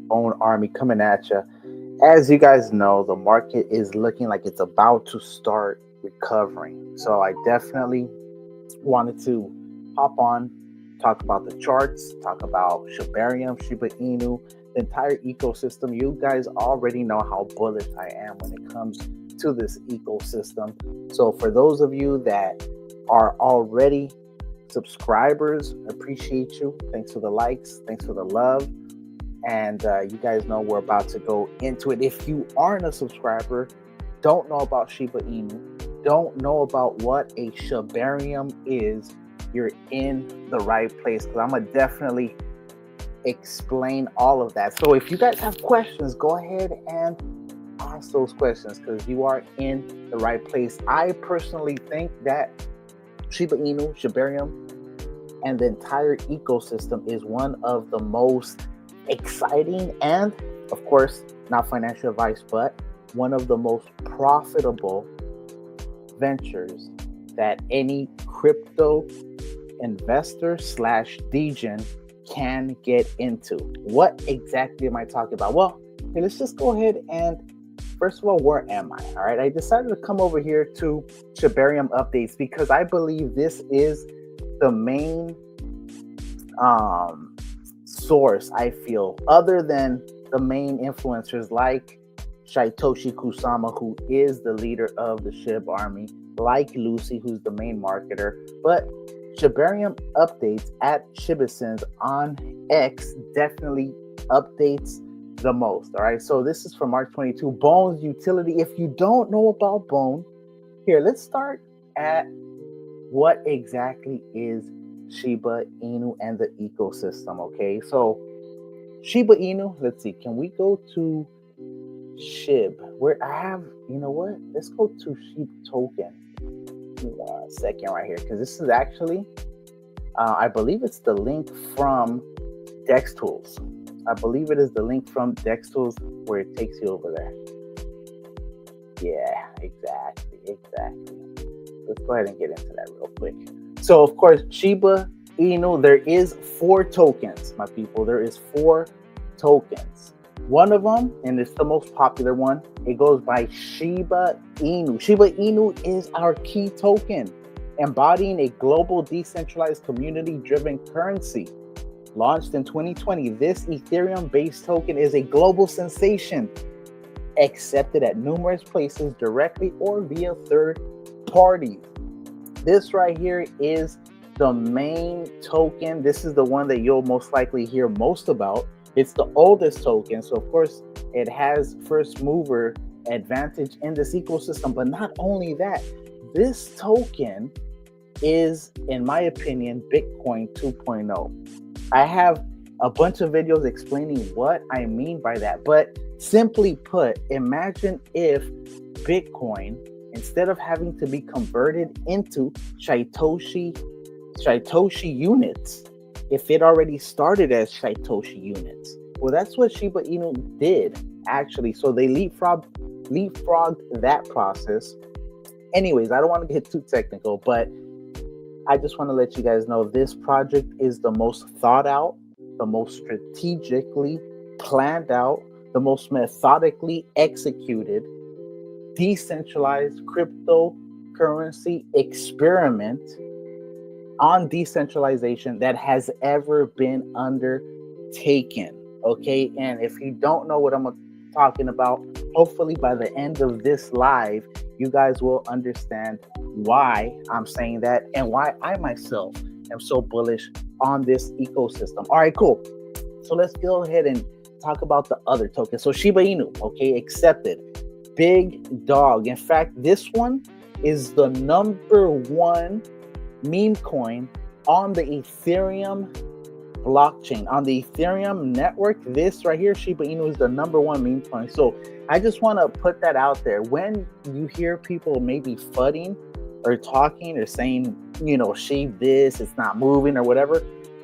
Bone Army coming at you. As you guys know, the market is looking like it's about to start recovering. So I definitely wanted to hop on, talk about the charts, talk about Shibarium, Shiba Inu, the entire ecosystem. You guys already know how bullish I am when it comes to this ecosystem. So for those of you that are already subscribers, appreciate you. Thanks for the likes, thanks for the love. And you guys know we're about to go into it. If you aren't a subscriber, don't know about Shiba Inu, don't know about what a Shibarium is, you're in the right place, because I'm going to definitely explain all of that. So if you guys have questions, go ahead and ask those questions, because you are in the right place. I personally think that Shiba Inu, Shibarium, and the entire ecosystem is one of the most exciting and, of course, not financial advice, but one of the most profitable ventures that any crypto investor slash degen can get into. What exactly am I talking about? Well, okay, let's just go ahead and, first of all, where am I? All right, I decided to come over here to Shibarium updates because I believe this is the main source, I feel, other than the main influencers like Satoshi Kusama, who is the leader of the Shib Army, like Lucy, who's the main marketer. But Shibarium updates at Shibisins on X definitely updates the most. All right, so this is from March 22. Bone's utility. If you don't know about Bone, here, let's start at what exactly is Shiba Inu and the ecosystem. Okay, so Shiba Inu, let's see, can we go to Shib? Where I have, you know what? Let's go to Shib token. Give me 1 second right here, because this is actually, I believe it's the link from Dex Tools. I believe it is the link from Dex Tools where it takes you over there. Yeah, exactly. Let's go ahead and get into that real quick. So, of course, Shiba Inu, there is 4 tokens, my people. There is 4 tokens. One of them, and it's the most popular one, it goes by Shiba Inu. Shiba Inu is our key token, embodying a global decentralized community-driven currency. Launched in 2020, this Ethereum-based token is a global sensation, accepted at numerous places directly or via third parties. This right here is the main token. This is the one that you'll most likely hear most about. It's the oldest token, so of course it has first mover advantage in this ecosystem. But not only that, this token is, in my opinion, Bitcoin 2.0. I have a bunch of videos explaining what I mean by that. But simply put, imagine if Bitcoin, instead of having to be converted into Satoshi units, if it already started as Satoshi units. Well, that's what Shiba Inu did, actually. So they leapfrogged that process. Anyways, I don't want to get too technical, but I just want to let you guys know this project is the most thought out, the most strategically planned out, the most methodically executed decentralized cryptocurrency experiment on decentralization that has ever been undertaken. Okay, and if you don't know what I'm talking about, hopefully by the end of this live, you guys will understand why I'm saying that and why I myself am so bullish on this ecosystem. All right, cool. So let's go ahead and talk about the other tokens. So Shiba Inu, okay, accepted. Big dog. In fact, this one is the #1 meme coin on the Ethereum blockchain. On the Ethereum network, this right here, Shiba Inu, is the #1 meme coin. So I just want to put that out there. When you hear people maybe fudding or talking or saying, you know, Shib this, it's not moving or whatever,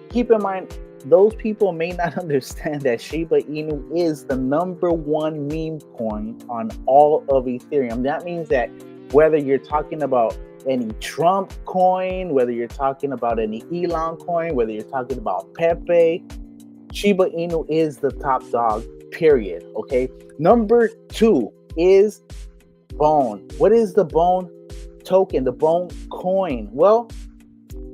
keep in mind, those people may not understand that Shiba Inu is the #1 meme coin on all of Ethereum. That means that whether you're talking about any Trump coin, whether you're talking about any Elon coin, whether you're talking about Pepe, Shiba Inu is the top dog, period. Okay. Number 2 is Bone. What is the Bone token, the Bone coin? Well,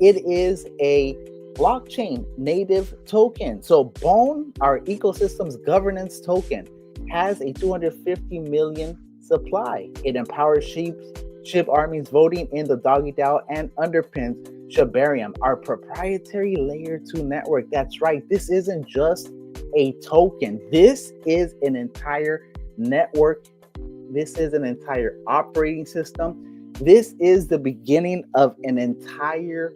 it is a blockchain native token. So Bone, our ecosystem's governance token, has a 250 million supply. It empowers Shib armies voting in the Doggy DAO and underpins Shibarium, our proprietary layer 2 network. That's right. This isn't just a token. This is an entire network. This is an entire operating system. This is the beginning of an entire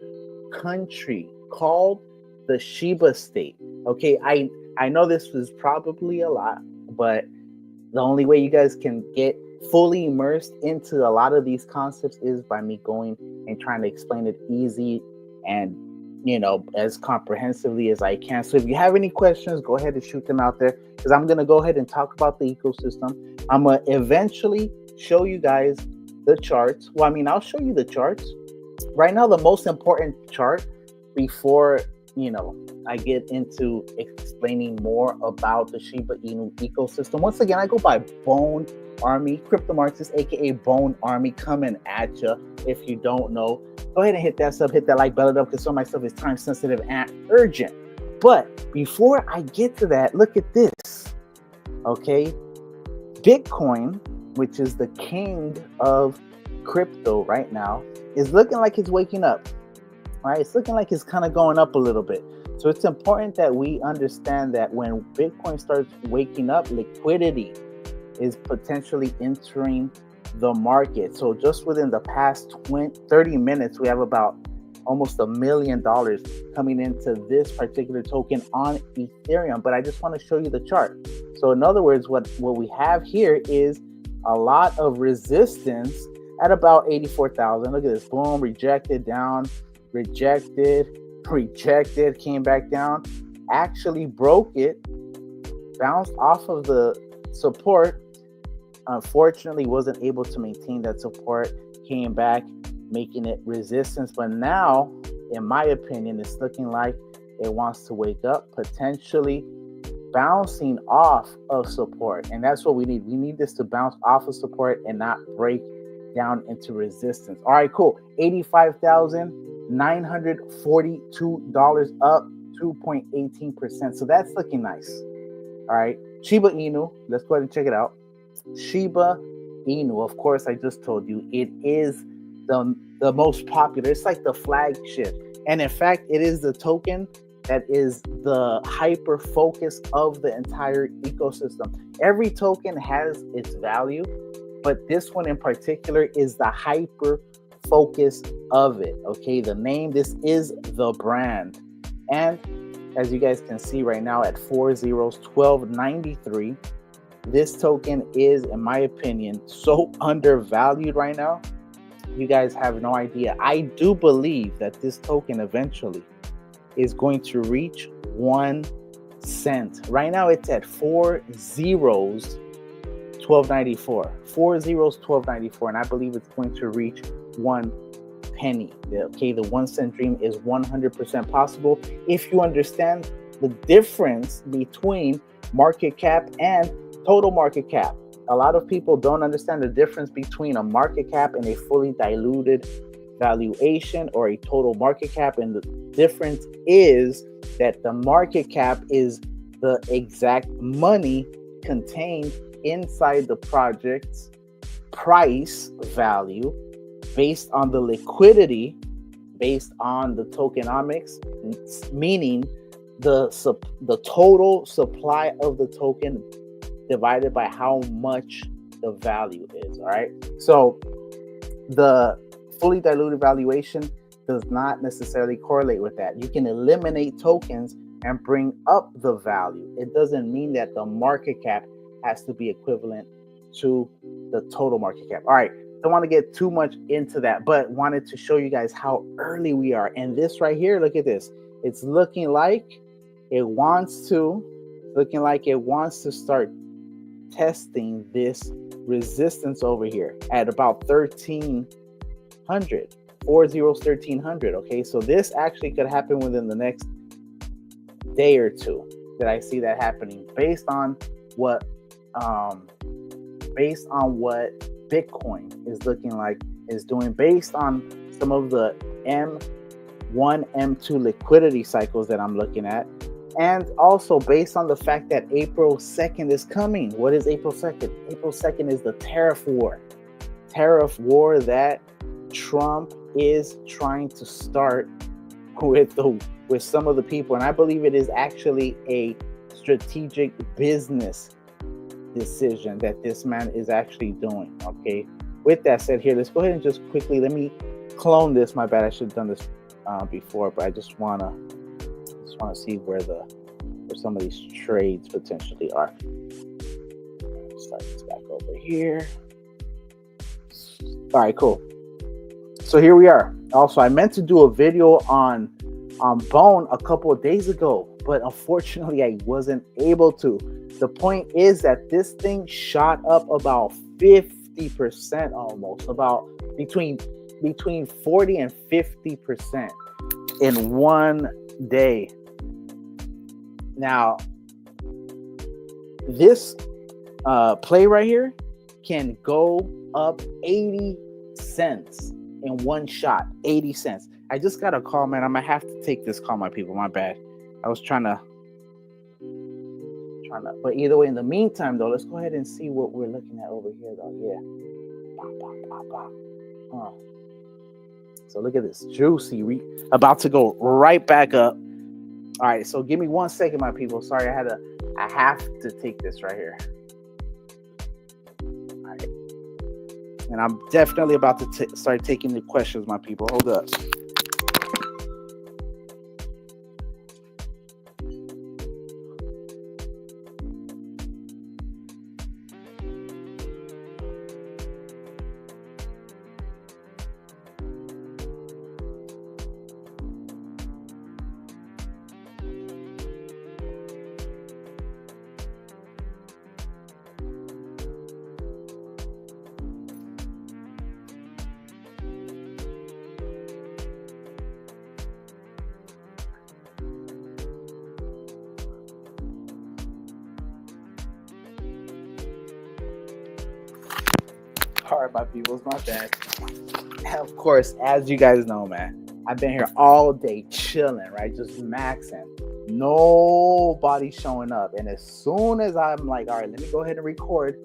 country called the Shiba state. Okay, I know this was probably a lot, but the only way you guys can get fully immersed into a lot of these concepts is by me going and trying to explain it easy and, you know, as comprehensively as I can. So if you have any questions, go ahead and shoot them out there, because I'm going to go ahead and talk about the ecosystem. I'm going to eventually show you guys the charts. Well, I mean, I'll show you the charts. Right now, the most important chart before, you know, I get into explaining more about the Shiba Inu ecosystem. Once again, I go by Bone Army, Crypto Marxist, aka Bone Army, coming at you. If you don't know, go ahead and hit that sub, hit that like button up, because some of my stuff is time sensitive and urgent. But before I get to that, look at this. Okay, Bitcoin, which is the king of crypto right now, is looking like it's waking up. All right, it's looking like it's kind of going up a little bit. So it's important that we understand that when Bitcoin starts waking up, liquidity is potentially entering the market. So just within the past 30 minutes, we have about almost $1 million coming into this particular token on Ethereum. But I just want to show you the chart. So in other words, what we have here is a lot of resistance at about 84,000. Look at this. Boom, rejected, down, rejected, came back down, actually broke it, bounced off of the support, unfortunately wasn't able to maintain that support, came back, making it resistance. But now, in my opinion, it's looking like it wants to wake up, potentially bouncing off of support. And that's what we need. We need this to bounce off of support and not break down into resistance. All right, cool. $85,942 up 2.18%. So that's looking nice. All right. Shiba Inu. Let's go ahead and check it out. Shiba Inu. Of course, I just told you it is the most popular. It's like the flagship. And in fact, it is the token that is the hyper focus of the entire ecosystem. Every token has its value, but this one in particular is the hyper focus of it. Okay, the name, this is the brand. And as you guys can see right now at 1293, this token is, in my opinion, so undervalued right now. You guys have no idea. I do believe that this token eventually is going to reach 1 cent. Right now it's at 4 zeros, 1294. 4 zeros, 1294, and I believe it's going to reach 1 penny. Okay, the 1 cent dream is 100% possible if you understand the difference between market cap and total market cap. A lot of people don't understand the difference between a market cap and a fully diluted valuation or a total market cap, and the difference is that the market cap is the exact money contained inside the project's price value based on the liquidity, based on the tokenomics, meaning the total supply of the token divided by how much the value is. All right, so the fully diluted valuation does not necessarily correlate with that. You can eliminate tokens and bring up the value. It doesn't mean that the market cap has to be equivalent to the total market cap. All right, don't want to get too much into that, but wanted to show you guys how early we are. And this right here, look at this. It's looking like it wants to start testing this resistance over here at about 13 1300. 4 zeros, 1300. Okay, so this actually could happen within the next day or two. That I see that happening based on what Bitcoin is looking like, is doing, based on some of the M1, M2 liquidity cycles that I'm looking at, and also based on the fact that April 2nd is coming. What is April 2nd? April 2nd is the tariff war. Tariff war that Trump is trying to start with some of the people, and I believe it is actually a strategic business decision that this man is actually doing. Okay, with that said, here, let's go ahead and just quickly, let me clone this. My bad, I should have done this before, but I just wanna see where some of these trades potentially are. Start this back over here. All right, cool. So here we are. Also, I meant to do a video on Bone a couple of days ago, but unfortunately I wasn't able to. The point is that this thing shot up about 50%, almost about between 40 and 50% in one day. Now, this play right here can go up 80 cents in one shot. 80 cents. I just got a call, man. I'm gonna have to take this call, my people. My bad. I was trying to. But either way, in the meantime, though, let's go ahead and see what we're looking at over here, though. Yeah. So look at this, juicy. About to go right back up. All right. So give me 1 second, my people. Sorry, I have to take this right here. All right. And I'm definitely about to start taking the questions, my people. Hold up. All right, my people, it's my bad. Of course, as you guys know, man, I've been here all day chilling, right? Just maxing. Nobody showing up. And as soon as I'm like, all right, let me go ahead and record,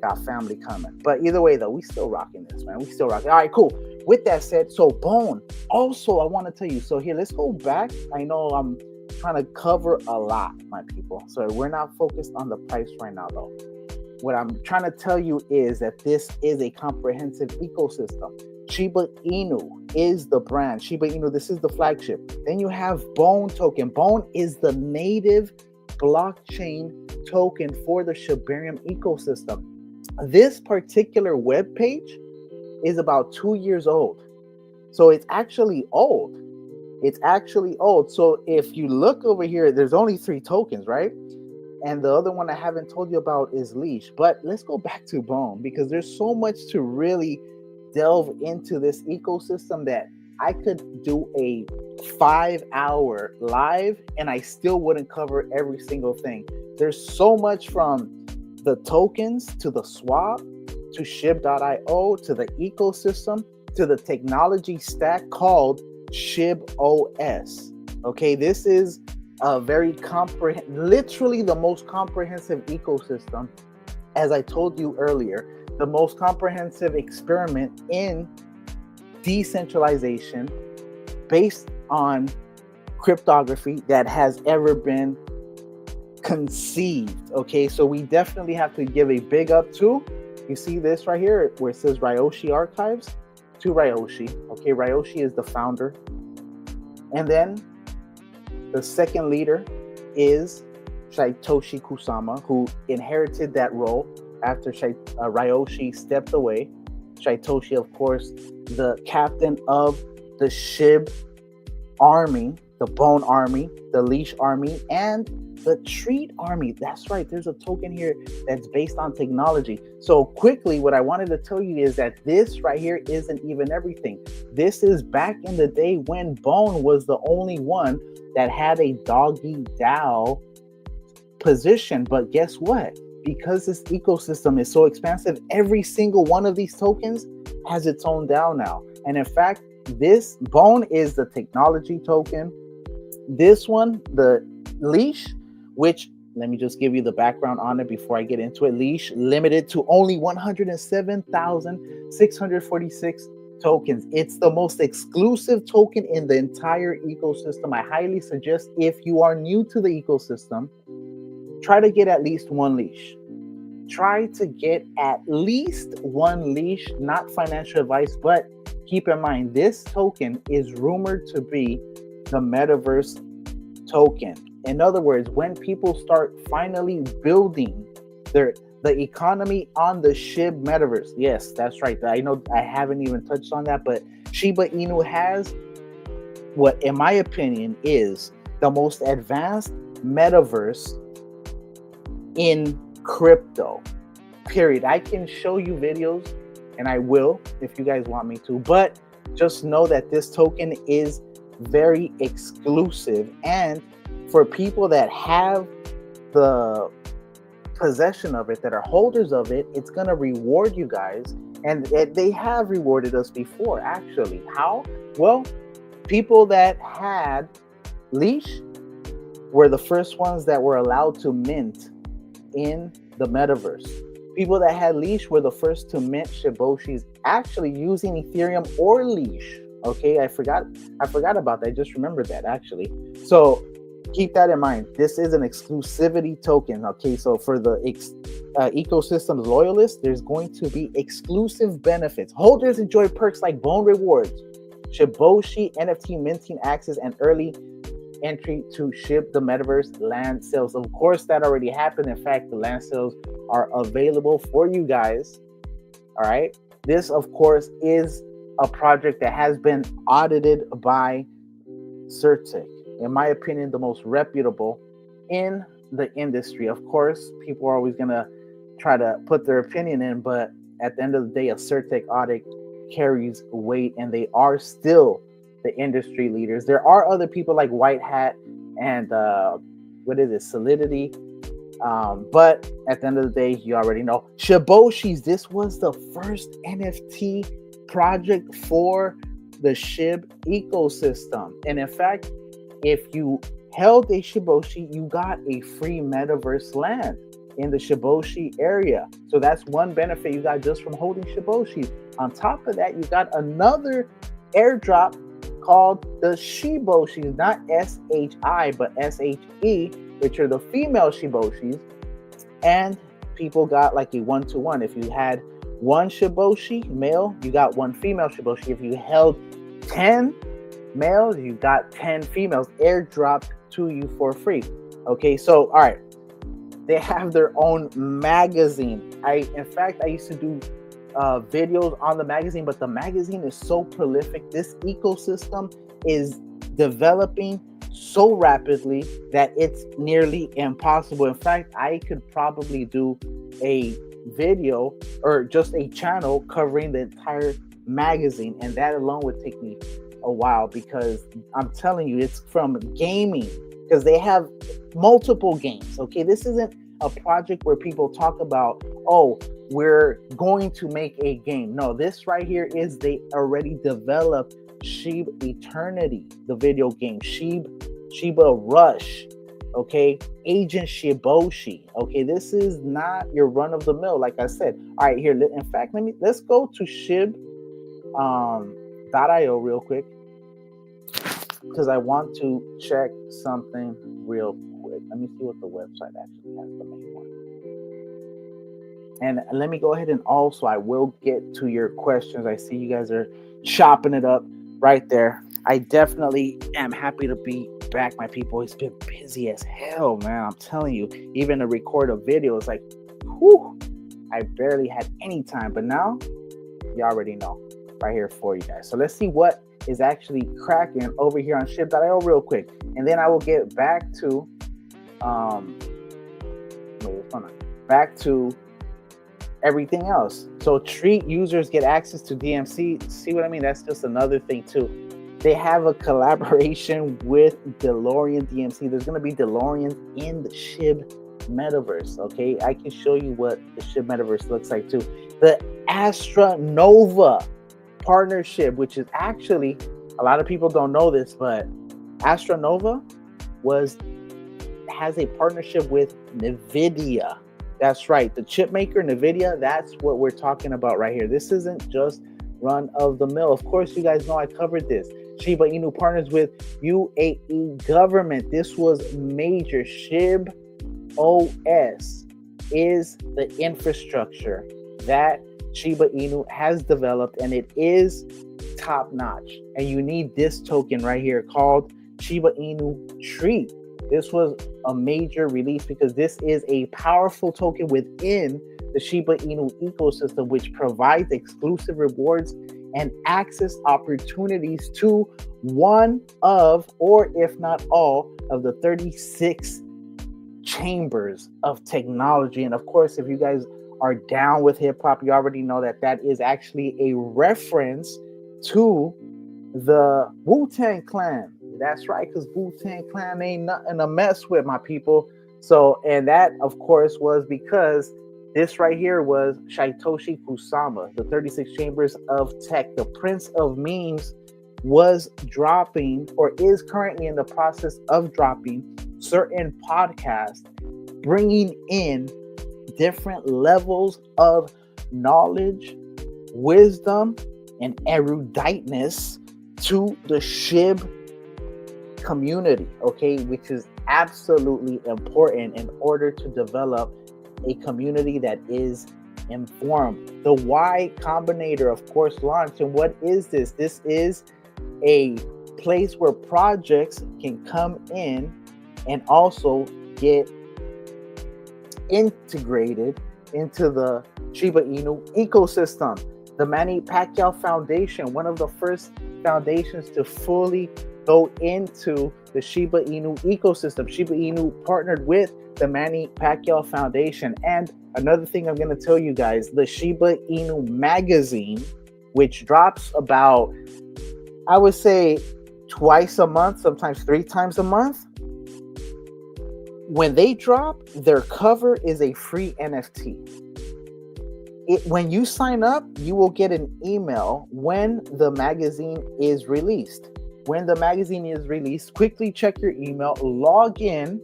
got family coming. But either way, though, we still rocking this, man. We still rocking. All right, cool. With that said, so Bone. Also, I want to tell you, so here, let's go back. I know I'm trying to cover a lot, my people. So we're not focused on the price right now, though. What I'm trying to tell you is that this is a comprehensive ecosystem. Shiba Inu is the brand. Shiba Inu, this is the flagship. Then you have Bone token. Bone is the native blockchain token for the Shibarium ecosystem. This particular web page is about 2 years old. So it's actually old. It's actually old. So if you look over here, there's only 3 tokens, right? And the other one I haven't told you about is Leash. But let's go back to Bone, because there's so much to really delve into this ecosystem that I could do a 5-hour live and I still wouldn't cover every single thing. There's so much, from the tokens to the swap to Shib.io to the ecosystem to the technology stack called Shib OS. Okay, this is a very literally the most comprehensive ecosystem. As I told you earlier, the most comprehensive experiment in decentralization based on cryptography that has ever been conceived. Okay, so we definitely have to give a big up to, you see this right here where it says Ryoshi Archives, to Ryoshi. Okay, Ryoshi is the founder. And then the second leader is Satoshi Kusama, who inherited that role after Ryoshi stepped away. Satoshi, of course, the captain of the Shib army, the Bone army, the Leash army, and The Treat Army. That's right. There's a token here that's based on technology. So quickly, what I wanted to tell you is that this right here isn't even everything. This is back in the day when Bone was the only one that had a doggy DAO position. But guess what? Because this ecosystem is so expansive, every single one of these tokens has its own DAO now. And in fact, this Bone is the technology token. This one, the Leash, which, let me just give you the background on it before I get into it. Leash limited to only 107,646 tokens. It's the most exclusive token in the entire ecosystem. I highly suggest, if you are new to the ecosystem, try to get at least one leash. Try to get at least one leash, not financial advice, but keep in mind, this token is rumored to be the metaverse token. In other words, when people start finally building the economy on the Shib metaverse. Yes, that's right. I know I haven't even touched on that, but Shiba Inu has what, in my opinion, is the most advanced metaverse in crypto, period. I can show you videos, and I will if you guys want me to, but just know that this token is very exclusive, and for people that have the possession of it, that are holders of it, it's going to reward you guys. And they have rewarded us before, actually. How? Well, people that had Leash were the first ones that were allowed to mint in the metaverse. People that had Leash were the first to mint Shiboshis actually using Ethereum or Leash. Okay, I forgot about that. I just remembered that, actually. So keep that in mind. This is an exclusivity token. Okay, so for the ecosystem's loyalists, there's going to be exclusive benefits. Holders enjoy perks like Bone rewards, Shiboshi NFT minting access, and early entry to Shib the Metaverse land sales. Of course, that already happened. In fact, the land sales are available for you guys. All right. This, of course, is a project that has been audited by theoretic. In my opinion, the most reputable in the industry. Of course, people are always going to try to put their opinion in, but at the end of the day, a theoretic audit carries weight, and they are still the industry leaders. There are other people like White Hat and Solidity. But at the end of the day, you already know. Shiboshis, this was the first NFT project for the Shib ecosystem. And in fact, if you held a Shiboshi, you got a free metaverse land in the Shiboshi area. So that's one benefit you got just from holding Shiboshis. On top of that, you got another airdrop called the Shiboshis, not SHI, but SHE, which are the female Shiboshis. And people got like a 1-to-1. If you had one Shiboshi male, you got one female Shiboshi. If you held 10 males, you got 10 females airdropped to you for free. Okay, so all right, they have their own magazine. In fact, I used to do videos on the magazine, but the magazine is so prolific. This ecosystem is developing so rapidly that it's nearly impossible. In fact, I could probably do a video or just a channel covering the entire magazine, and that alone would take me a while, because I'm telling you, it's from gaming, because they have multiple games. Okay, this isn't a project where people talk about, oh, we're going to make a game. No, this right here is, they already developed Shib Eternity, the video game, Shiba Rush, okay, Agent Shiboshi. Okay, this is not your run-of-the-mill, like I said. All right, here, in fact, let's go to Shib.io real quick, because I want to check something real quick. Let me see what the website actually has, the main one. And let me go ahead and also, I will get to your questions. I see you guys are chopping it up right there. I definitely am happy to be back, my people. It's been busy as hell, man. I'm telling you, even to record a video, it's like, whew, I barely had any time. But now, you already know, right here for you guys. So let's see what is actually cracking over here on Shib.io real quick. And then I will get back to Back to everything else. So treat users get access to DMC. See what I mean? That's just another thing too. They have a collaboration with DeLorean DMC. There's going to be DeLoreans in the Shib metaverse. Okay, I can show you what the Shib metaverse looks like too. The Astronova partnership, which is actually, a lot of people don't know this, but Astronova has a partnership with NVIDIA. That's right, the chip maker NVIDIA. That's what we're talking about right here. This isn't just run of the mill. Of course, you guys know I covered this. Shiba Inu partners with UAE government. This was major. Shib OS is the infrastructure that Shiba Inu has developed, and it is top notch. And you need this token right here called Shiba Inu Treat. This was a major release because this is a powerful token within the Shiba Inu ecosystem, which provides exclusive rewards and access opportunities to one of, or if not all, of the 36 chambers of technology. And of course, if you guys are down with hip hop, you already know that that is actually a reference to the Wu-Tang Clan. That's right, because Wu-Tang Clan ain't nothing to mess with, my people. So, and that, of course, was because this right here was Satoshi Kusama, the 36 Chambers of Tech. The Prince of Memes was dropping, or is currently in the process of dropping, certain podcasts, bringing in different levels of knowledge, wisdom, and eruditeness to the Shib community, okay, which is absolutely important in order to develop a community that is informed. The Y Combinator, of course, launched. And what is this? This is a place where projects can come in and also get integrated into the Shiba Inu ecosystem. The Manny Pacquiao Foundation, one of the first foundations to fully go into the Shiba Inu ecosystem. Shiba Inu partnered with the Manny Pacquiao Foundation. And another thing I'm going to tell you guys, the Shiba Inu magazine, which drops about, I would say, twice a month, sometimes 3 times a month. When they drop, their cover is a free NFT. When you sign up, you will get an email when the magazine is released. When the magazine is released, quickly check your email, log in.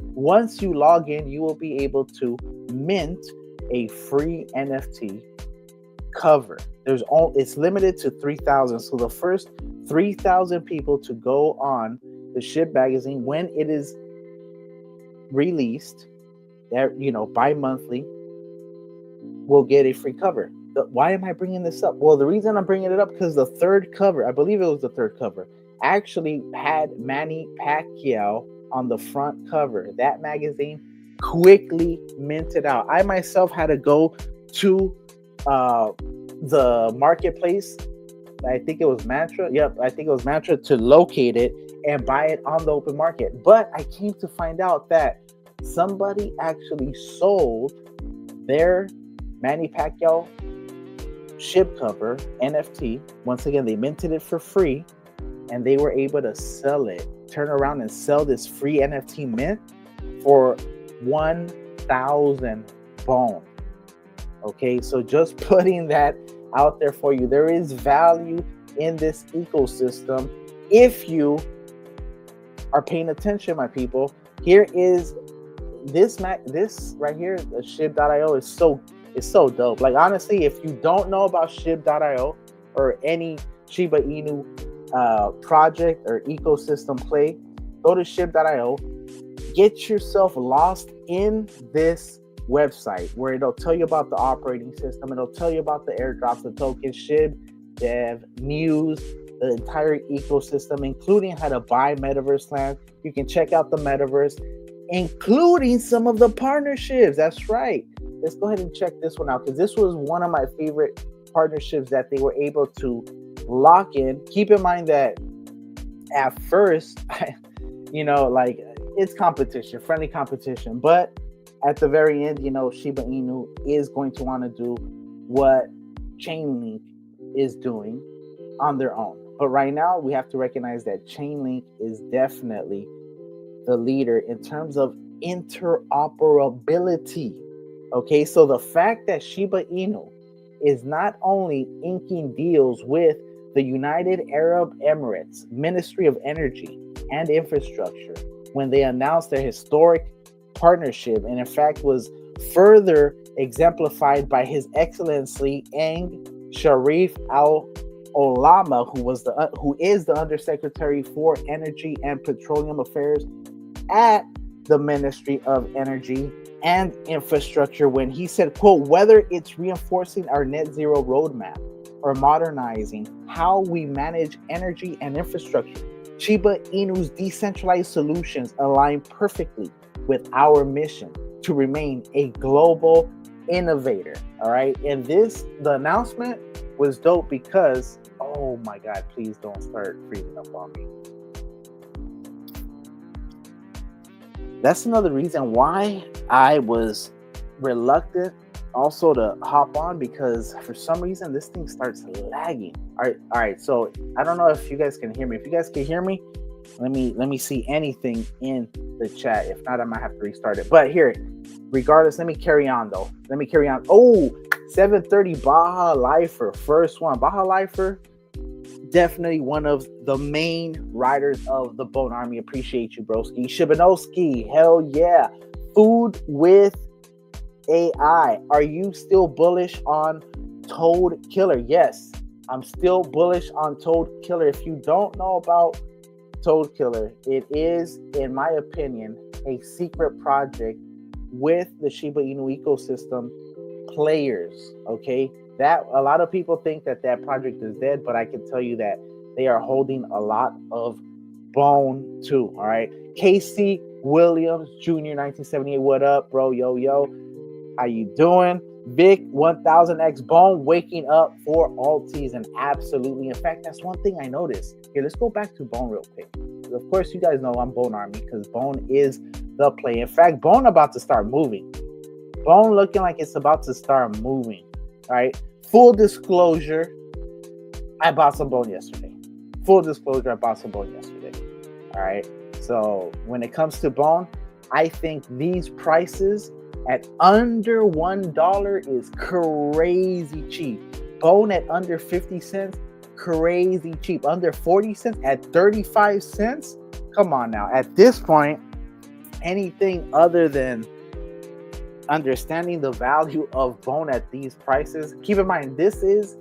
Once you log in, you will be able to mint a free NFT cover. It's limited to 3,000. So the first 3,000 people to go on the Shib magazine when it is released, bi-monthly, will get a free cover. Why am I bringing this up? Well, the reason I'm bringing it up because the third cover, I believe it was the third cover, actually had Manny Pacquiao on the front cover. That magazine quickly minted out. I myself had to go to the marketplace. I think it was Mantra. Yep, I think it was Mantra to locate it and buy it on the open market. But I came to find out that somebody actually sold their Manny Pacquiao Shib cover NFT. Once again, they minted it for free and they were able to sell it, turn around and sell this free NFT mint for 1,000 bone. Okay, so just putting that out there for you. There is value in this ecosystem if you are paying attention, my people. Here is this right here, the Shib.io is so dope. Like, honestly, if you don't know about Shib.io or any Shiba Inu project or ecosystem play, go to Shib.io, get yourself lost in this website where it'll tell you about the operating system, it'll tell you about the airdrops, the tokens, Shib dev, news, the entire ecosystem, including how to buy metaverse land. You can check out the metaverse, including some of the partnerships. That's right. Let's go ahead and check this one out because this was one of my favorite partnerships that they were able to lock in. Keep in mind that at first, it's competition, friendly competition. But at the very end, Shiba Inu is going to want to do what Chainlink is doing on their own. But right now, we have to recognize that Chainlink is definitely the leader in terms of interoperability. Okay, so the fact that Shiba Inu is not only inking deals with the United Arab Emirates Ministry of Energy and Infrastructure when they announced their historic partnership, and in fact was further exemplified by His Excellency Ang Sharif Al Olama, who is the Undersecretary for Energy and Petroleum Affairs at the Ministry of Energy and Infrastructure, when he said, quote, whether it's reinforcing our net zero roadmap or modernizing how we manage energy and infrastructure, Shiba Inu's decentralized solutions align perfectly with our mission to remain a global innovator. All right. And the announcement was dope because, oh my God, please don't start freezing up on me. That's another reason why I was reluctant also to hop on, because for some reason this thing starts lagging. All right. So I don't know if you guys can hear me. If you guys can hear me, let me see anything in the chat. If not, I might have to restart it. But here, regardless, let me carry on though. Oh, 730 Baja Lifer, first one. Baja Lifer, definitely one of the main riders of the Bone Army. Appreciate you, broski. Shibanowski, hell yeah. Food with AI. Are you still bullish on Toad Killer? Yes, I'm still bullish on Toad Killer. If you don't know about Toad Killer, it is, in my opinion, a secret project with the Shiba Inu ecosystem players. Okay, that a lot of people think that project is dead, but I can tell you that they are holding a lot of bone too. All right, Casey Williams Jr. 1978. What up, bro? Yo, how you doing? Vic 1000X Bone waking up for alties, and absolutely. In fact, that's one thing I noticed. Here, let's go back to Bone real quick. Of course, you guys know I'm Bone Army because Bone is the play. In fact, Bone about to start moving. Bone looking like it's about to start moving. All right. Full disclosure, I bought some Bone yesterday. All right. So when it comes to Bone, I think these prices at under $1 is crazy cheap. Bone at under 50 cents, crazy cheap. Under 40 cents, at 35 cents. Come on now. At this point, anything other than understanding the value of Bone at these prices, keep in mind, this is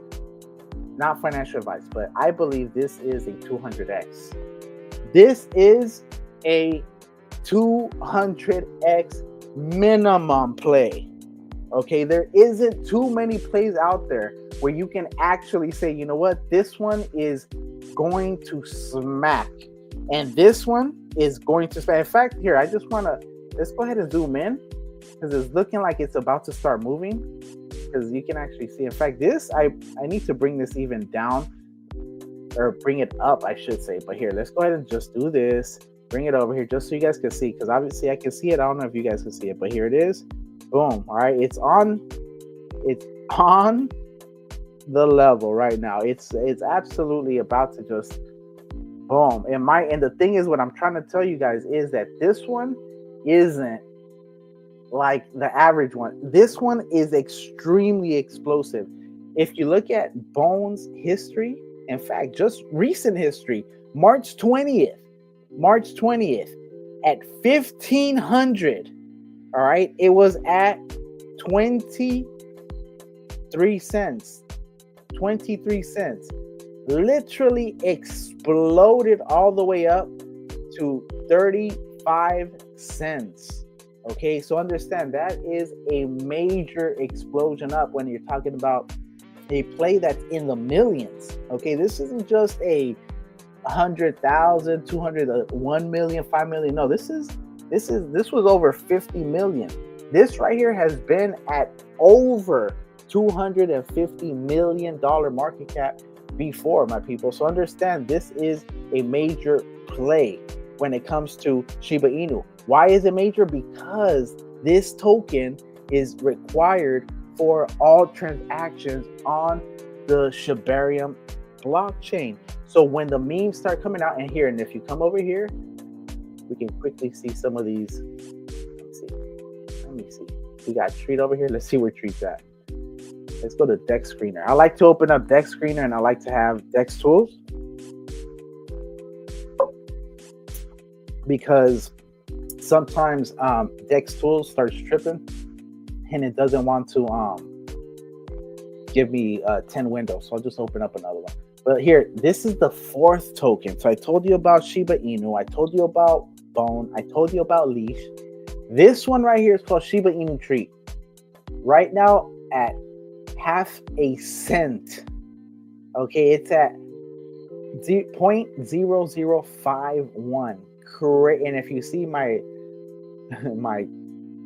not financial advice, but I believe this is a 200x. This is a 200x minimum play. Okay, there isn't too many plays out there where you can actually say, you know what, this one is going to smack, and this one is going to smack. In fact, here, let's go ahead and zoom in, because it's looking like it's about to start moving, because you can actually see. In fact, this, I need to bring this even down, or bring it up, I should say. But here, let's go ahead and just do this. Bring it over here just so you guys can see, because obviously I can see it. I don't know if you guys can see it, but here it is. Boom. All right, it's on the level right now. It's absolutely about to just boom. And the thing is, what I'm trying to tell you guys is that this one isn't like the average one. This one is extremely explosive. If you look at Bone's history, in fact, just recent history, March 20th at 1500. All right, it was at 23 cents. Literally exploded all the way up to 35 cents. Okay, so understand that is a major explosion up when you're talking about a play that's in the millions. Okay, this isn't just a 100,000, 200, 1 million, 5 million. No, this was over 50 million. This right here has been at over $250 million market cap before, my people. So understand, this is a major play. when it comes to Shiba Inu. Why is it major? Because this token is required for all transactions on the Shibarium blockchain. So when the memes start coming out, and here, and if you come over here, we can quickly see some of these. Let me see. We got Treat over here. Let's see where Treat's at. Let's go to Dex Screener. I like to open up Dex Screener, and I like to have Dex Tools because sometimes Dex Tools starts tripping and it doesn't want to give me 10 windows. So I'll just open up another one. But here, this is the fourth token. So I told you about Shiba Inu. I told you about Bone. I told you about Leash. This one right here is called Shiba Inu Treat. Right now at half a cent. Okay, it's at 0.0051. Correct. And if you see my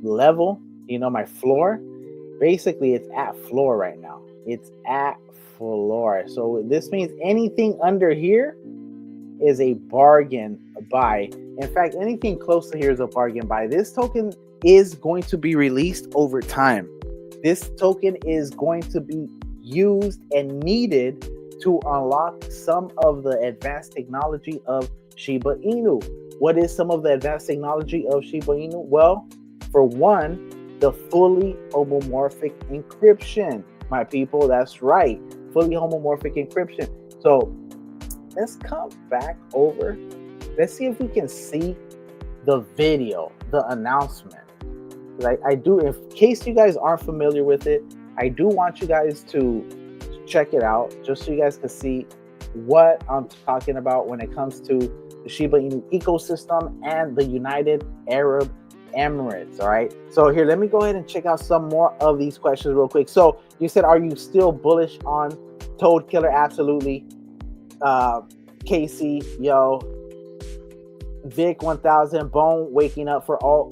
level, my floor, basically it's at floor right now. It's at floor. So this means anything under here is a bargain buy. In fact, anything close to here is a bargain buy. This token is going to be released over time. This token is going to be used and needed to unlock some of the advanced technology of Shiba Inu. What is some of the advanced technology of Shiba Inu? Well, for one, the fully homomorphic encryption, my people. That's right, fully homomorphic encryption. So let's come back over. Let's see if we can see the video, the announcement. I do, in case you guys aren't familiar with it, I do want you guys to check it out just so you guys can see what I'm talking about when it comes to the Shiba Inu ecosystem and the United Arab Emirates. All right, so here, let me go ahead and check out some more of these questions real quick. So you said, are you still bullish on Toad Killer? Absolutely. Casey, yo, Vic 1000, Bone waking up for all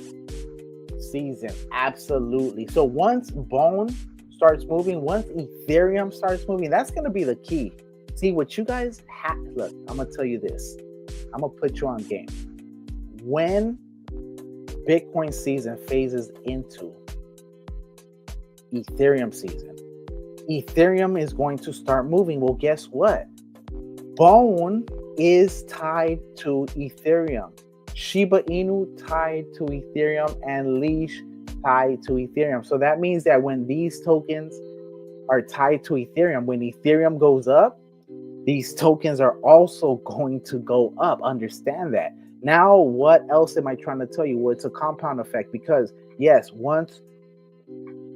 season. Absolutely. So once Bone starts moving, once Ethereum starts moving, that's going to be the key. See what you guys have. Look, I'm going to tell you this. I'm going to put you on game. When Bitcoin season phases into Ethereum season, Ethereum is going to start moving. Well, guess what? Bone is tied to Ethereum. Shiba Inu tied to Ethereum, and Leash tied to Ethereum. So that means that when these tokens are tied to Ethereum, when Ethereum goes up, these tokens are also going to go up. Understand that. Now, what else am I trying to tell you? Well, it's a compound effect because, yes, once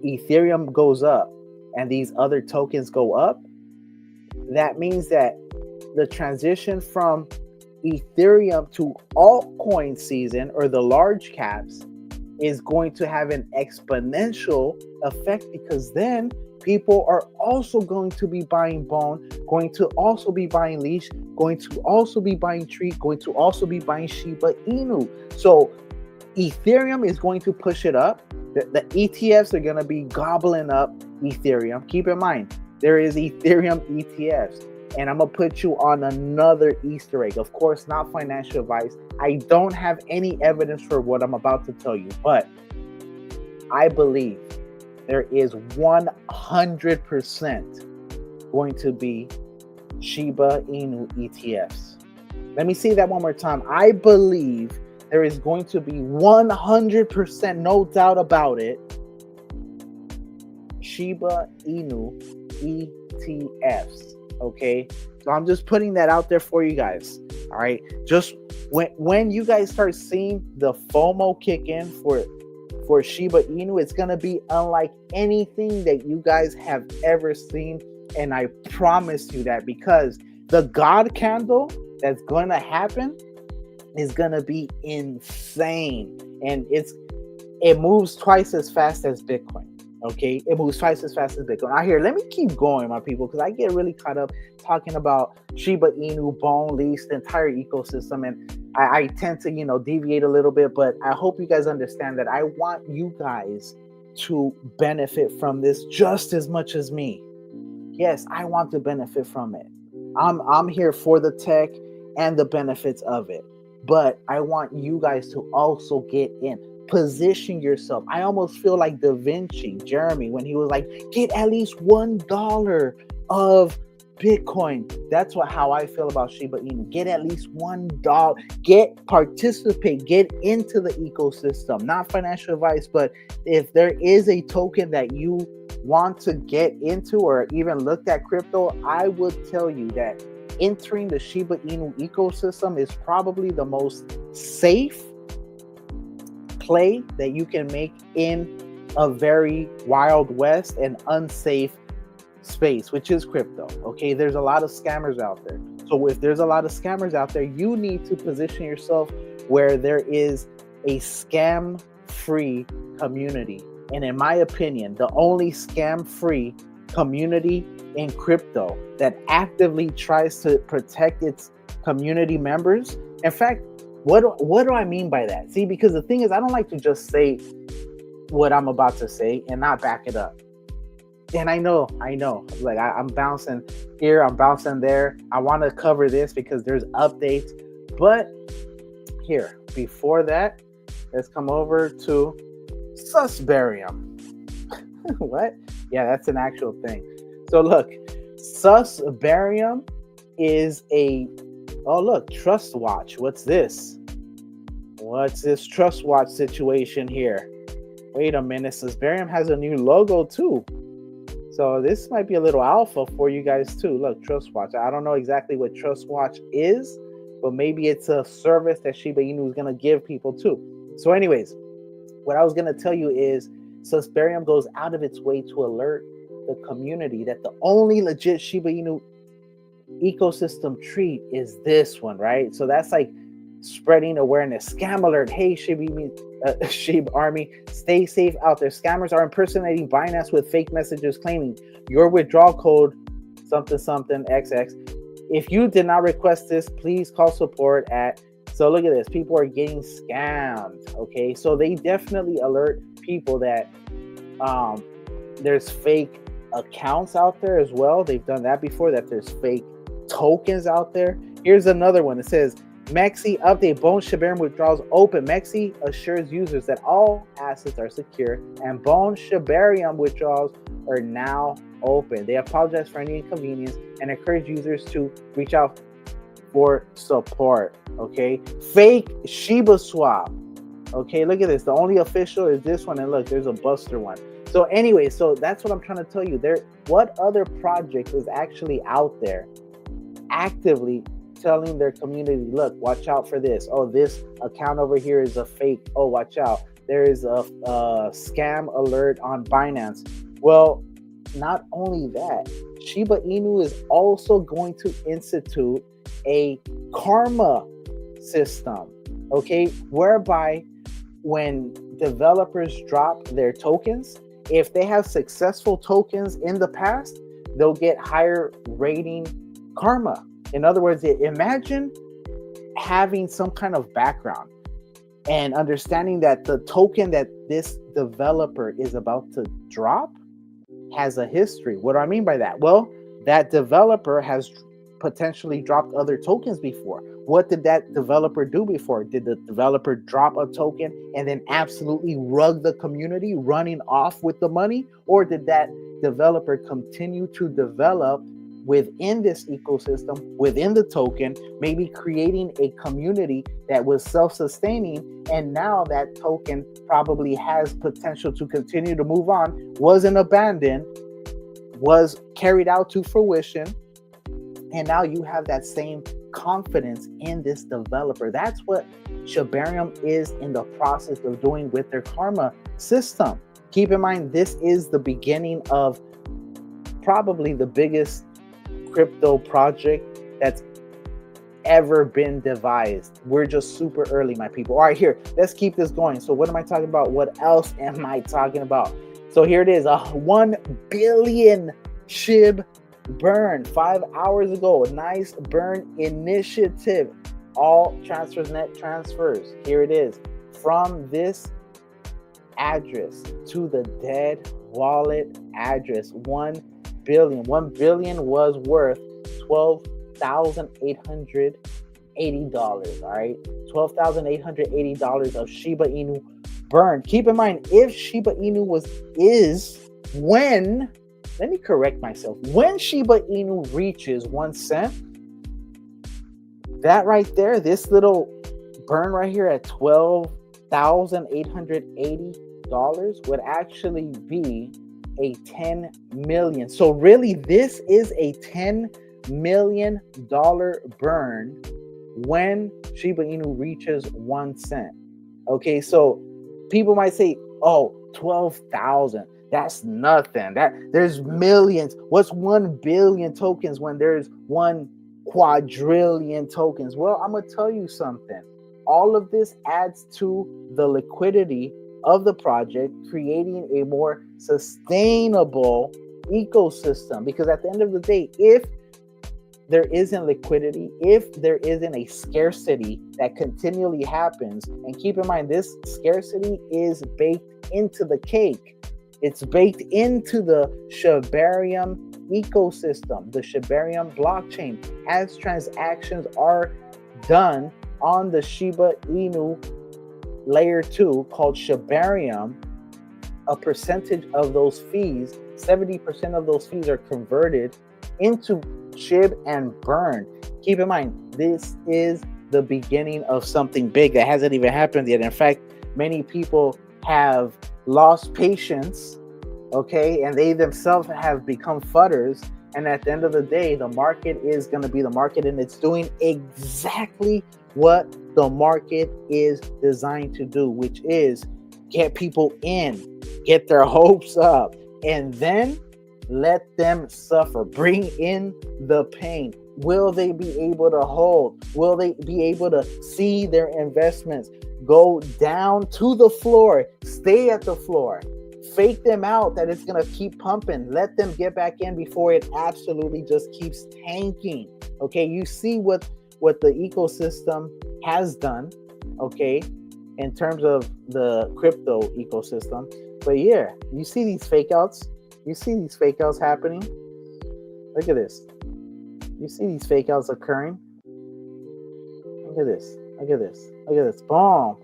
Ethereum goes up and these other tokens go up, that means that the transition from Ethereum to altcoin season, or the large caps, is going to have an exponential effect, because then people are also going to be buying Bone, going to also be buying Leash, going to also be buying Treat, going to also be buying Shiba Inu. So Ethereum is going to push it up. The ETFs are going to be gobbling up Ethereum. Keep in mind, there is Ethereum ETFs. And I'm going to put you on another Easter egg. Of course, not financial advice. I don't have any evidence for what I'm about to tell you, but I believe there is 100% going to be Shiba Inu ETFs. Let me say that one more time. I believe there is going to be 100%, no doubt about it, Shiba Inu ETFs. Okay, so I'm just putting that out there for you guys. All right, just when you guys start seeing the FOMO kick in for Shiba Inu, it's gonna be unlike anything that you guys have ever seen, and I promise you that, because the God candle that's gonna happen is gonna be insane, and it moves twice as fast as Bitcoin. Okay, it moves twice as fast as Bitcoin. Now here, let me keep going, my people, because I get really caught up talking about Shiba Inu, Bone, Leash, the entire ecosystem, and I tend to, deviate a little bit, but I hope you guys understand that I want you guys to benefit from this just as much as me. Yes, I want to benefit from it. I'm here for the tech and the benefits of it. but I want you guys to also get in. Position yourself. I almost feel like Da Vinci, Jeremy, when he was like, get at least $1 of Bitcoin. That's how I feel about Shiba Inu. Get at least $1. Participate, get into the ecosystem. Not financial advice, but if there is a token that you want to get into or even looked at crypto, I would tell you that entering the Shiba Inu ecosystem is probably the most safe play that you can make in a very wild west and unsafe space, which is crypto. Okay, there's a lot of scammers out there. So if there's a lot of scammers out there, you need to position yourself where there is a scam-free community. And in my opinion, the only scam-free community in crypto that actively tries to protect its community members. In fact, what do I mean by that? See, because the thing is, I don't like to just say what I'm about to say and not back it up. And I know, like I'm bouncing here, I'm bouncing there. I want to cover this because there's updates. But here, before that, let's come over to Shibarium. What? Yeah, that's an actual thing. So look, Shibarium is Trust Watch. What's this? What's this Trust Watch situation here? Wait a minute, Shibarium has a new logo too. So this might be a little alpha for you guys too. Look, Trust Watch. I don't know exactly what Trust Watch is, but maybe it's a service that Shiba Inu is going to give people too. So anyways, what I was going to tell you is Shibarium goes out of its way to alert the community that the only legit Shiba Inu ecosystem tree is this one, right? So that's like spreading awareness. Scam alert. Hey, Shib Army, stay safe out there. Scammers are impersonating Binance with fake messages claiming your withdrawal code something XX. If you did not request this, please call support at. So look at this. People are getting scammed. Okay, so they definitely alert people that there's fake accounts out there as well. They've done that before, that there's fake tokens out there. Here's another one. It says, Mexi update, Bone Shibarium withdrawals open. Mexi assures users that all assets are secure and Bone Shibarium withdrawals are now open. They apologize for any inconvenience and encourage users to reach out for support. Okay, fake Shiba swap. Okay, look at this. The only official is this one, and look, there's a buster one. So anyway, so that's what I'm trying to tell you. What other project is actually out there actively telling their community, look, watch out for this. Oh, this account over here is a fake. Oh, watch out. There is a scam alert on Binance. Well, not only that, Shiba Inu is also going to institute a karma system, okay, whereby when developers drop their tokens, if they have successful tokens in the past, they'll get higher rating karma. In other words, imagine having some kind of background and understanding that the token that this developer is about to drop has a history. What do I mean by that? Well, that developer has potentially dropped other tokens before. What did that developer do before? Did the developer drop a token and then absolutely rug the community, running off with the money? Or did that developer continue to develop within this ecosystem, within the token, maybe creating a community that was self-sustaining, and now that token probably has potential to continue to move on, wasn't abandoned, was carried out to fruition, and now you have that same confidence in this developer. That's what Shibarium is in the process of doing with their karma system. Keep in mind, this is the beginning of probably the biggest crypto project that's ever been devised. We're just super early, my people. All right, here, let's keep this going. So what am I talking about? What else am I talking about? So here it is, a 1 billion Shib burn 5 hours ago. A nice burn initiative. All transfers, net transfers. Here it is. From this address to the dead wallet address. 1 billion. 1 billion was worth $12,880. $12,880. All right, $12,880 of Shiba Inu burned. Keep in mind, if Shiba Inu is when, let me correct myself, when Shiba Inu reaches 1 cent, that right there, this little burn right here at $12,880 would actually be a 10 million. So really, this is a $10 million burn when Shiba Inu reaches 1 cent. Okay, so people might say, oh, 12,000. That's nothing. There's millions. What's 1 billion tokens when there's 1 quadrillion tokens? Well, I'm gonna tell you something. All of this adds to the liquidity of the project, creating a more sustainable ecosystem. Because at the end of the day, if there isn't liquidity, if there isn't a scarcity that continually happens, and keep in mind, this scarcity is baked into the cake. It's baked into the Shibarium ecosystem, the Shibarium blockchain. As transactions are done on the Shiba Inu layer 2 called Shibarium, a percentage of those fees, 70% of those fees are converted into Shib and burn. Keep in mind, this is the beginning of something big that hasn't even happened yet. In fact, many people have lost patience, okay, and they themselves have become fudders. And at the end of the day, the market is going to be the market, and it's doing exactly what the market is designed to do, which is get people in, get their hopes up, and then let them suffer. Bring in the pain. Will they be able to hold? Will they be able to see their investments go down to the floor, stay at the floor, fake them out that it's going to keep pumping, let them get back in before it absolutely just keeps tanking? Okay, you see what the ecosystem has done, okay, in terms of the crypto ecosystem. But yeah, you see these fake outs. You see these fake outs happening. Look at this. You see these fake outs occurring. Look at this. Look at this. Look at this. Boom.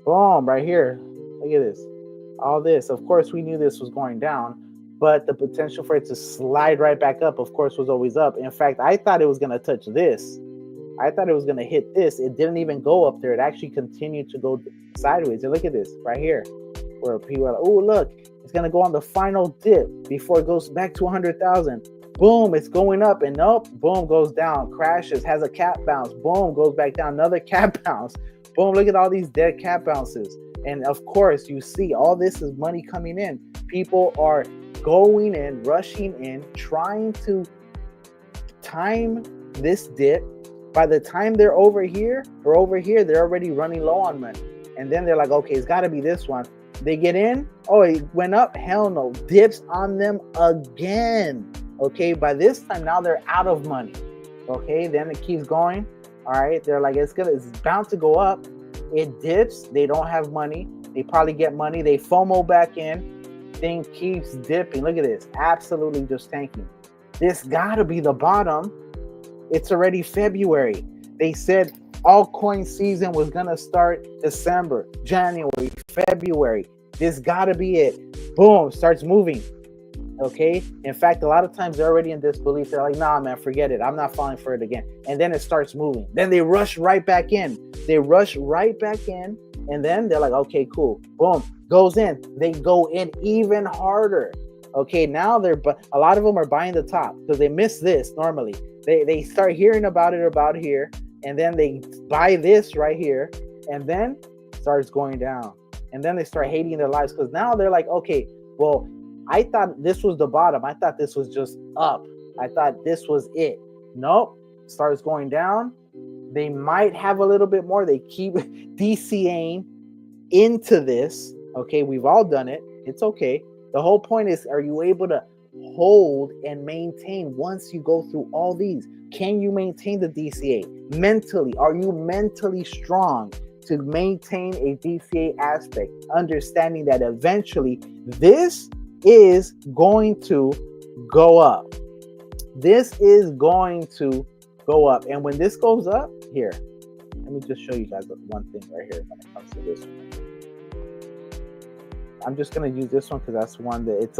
Boom. Right here. Look at this. All this. Of course, we knew this was going down, but the potential for it to slide right back up, of course, was always up. In fact, I thought it was going to touch this. I thought it was going to hit this. It didn't even go up there. It actually continued to go sideways. And look at this right here, where people are like, oh, look, it's going to go on the final dip before it goes back to 100,000. Boom, it's going up, and nope, boom, goes down, crashes, has a cap bounce, boom, goes back down, another cap bounce. Boom, look at all these dead cap bounces. And of course, you see all this is money coming in. People are going in, rushing in, trying to time this dip. By the time they're over here or over here, they're already running low on money. And then they're like, okay, it's got to be this one. They get in. Oh, it went up. Hell no. Dips on them again. Okay, by this time, now they're out of money. Okay, then it keeps going. All right, they're like, it's bound to go up. It dips. They don't have money. They probably get money. They FOMO back in. Thing keeps dipping. Look at this. Absolutely just tanking. This got to be the bottom. It's already February. They said altcoin season was going to start December, January, February. This got to be it. Boom, starts moving. Okay. In fact, a lot of times they're already in disbelief. They're like, nah, man, forget it. I'm not falling for it again. And then it starts moving. Then they rush right back in. And then they're like, okay, cool. Boom, goes in. They go in even harder. Okay. Now a lot of them are buying the top because they miss this normally. They start hearing about here. And then they buy this right here. And then starts going down. And then they start hating their lives because now they're like, okay, well, I thought this was the bottom. I thought this was just up. I thought this was it. Nope. Starts going down. They might have a little bit more. They keep DCAing into this. Okay, we've all done it. It's okay. The whole point is, are you able to hold and maintain once you go through all these? Can you maintain the DCA mentally? Are you mentally strong to maintain a DCA aspect? Understanding that eventually this is going to go up. This is going to go up. And when this goes up, here, Let me just show you guys one thing right here when it comes to this one. I'm just gonna use this one because that's one that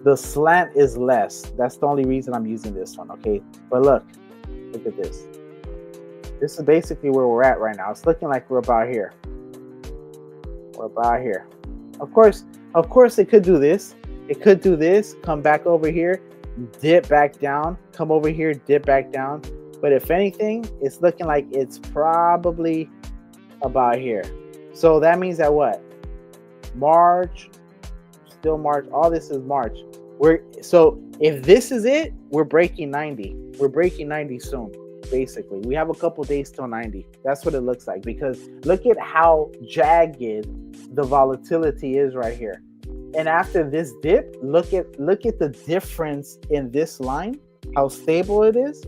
the slant is less. That's the only reason I'm using this one, okay? But look at this. This is basically where we're at right now. It's looking like we're about here. We're about here. Of course, it could do this. It could do this, come back over here, dip back down, come over here, dip back down. But if anything, it's looking like it's probably about here. So that means that what? March, still March. All this is March. So if this is it, we're breaking 90. We're breaking 90 soon. Basically, we have a couple days till 90. That's what it looks like, because look at how jagged the volatility is right here. And after this dip, look at the difference in this line, how stable it is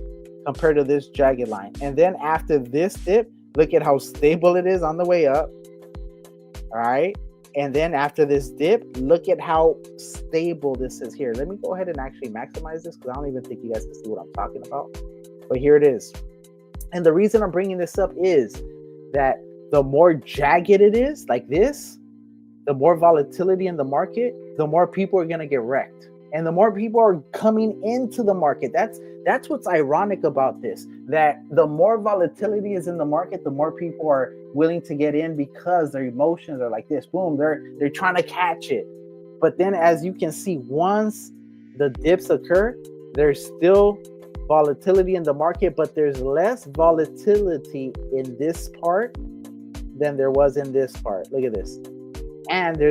compared to this jagged line. And then after this dip, look at how stable it is on the way up. All right. And then after this dip, look at how stable this is here. Let me go ahead and actually maximize this, because I don't even think you guys can see what I'm talking about. But here it is. And the reason I'm bringing this up is that the more jagged it is, like this, the more volatility in the market, the more people are going to get wrecked. And the more people are coming into the market. That's what's ironic about this, that the more volatility is in the market, the more people are willing to get in, because their emotions are like this. Boom, they're trying to catch it. But then, as you can see, once the dips occur, there's still volatility in the market, but there's less volatility in this part than there was in this part. Look at this. And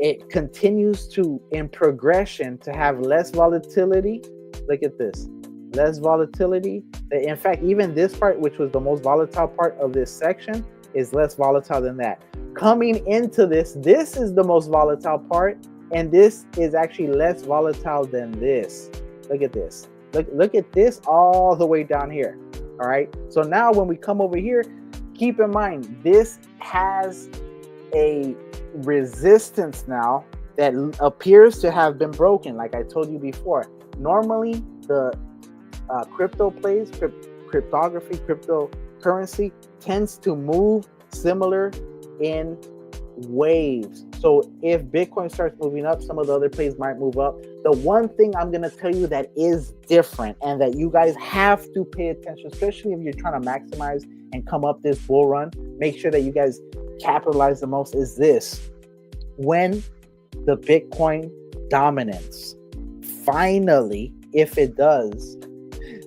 it continues to, in progression, to have less volatility. Look at this. Less volatility. In fact, even this part, which was the most volatile part of this section, is less volatile than that. Coming into this is the most volatile part, and this is actually less volatile than this. Look at this. Look at this all the way down here. All right. So now when we come over here, keep in mind, this has a resistance now that appears to have been broken. Like I told you before, normally the crypto plays, cryptography, cryptocurrency tends to move similar in waves. So if Bitcoin starts moving up, some of the other plays might move up. The one thing I'm going to tell you that is different, and that you guys have to pay attention, especially if you're trying to maximize and come up this bull run, make sure that you guys capitalize the most, is this. When the Bitcoin dominance finally, if it does,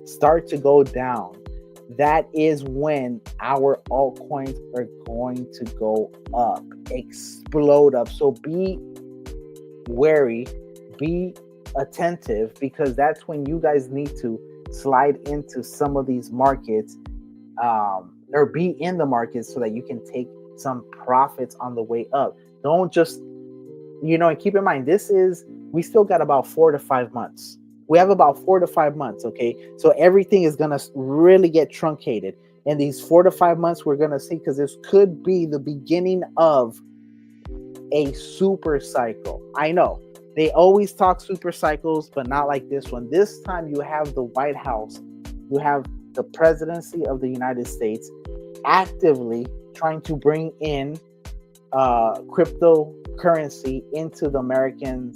start to go down, that is when our altcoins are going to go up, explode up. So be wary, be attentive, because that's when you guys need to slide into some of these markets, or be in the market, so that you can take some profits on the way up. Don't just, and keep in mind, we still got about 4 to 5 months. We have about 4 to 5 months, okay? So everything is going to really get truncated. In these 4 to 5 months, we're going to see, because this could be the beginning of a super cycle. I know they always talk super cycles, but not like this one. This time you have the White House, you have the presidency of the United States actively trying to bring in cryptocurrency into the American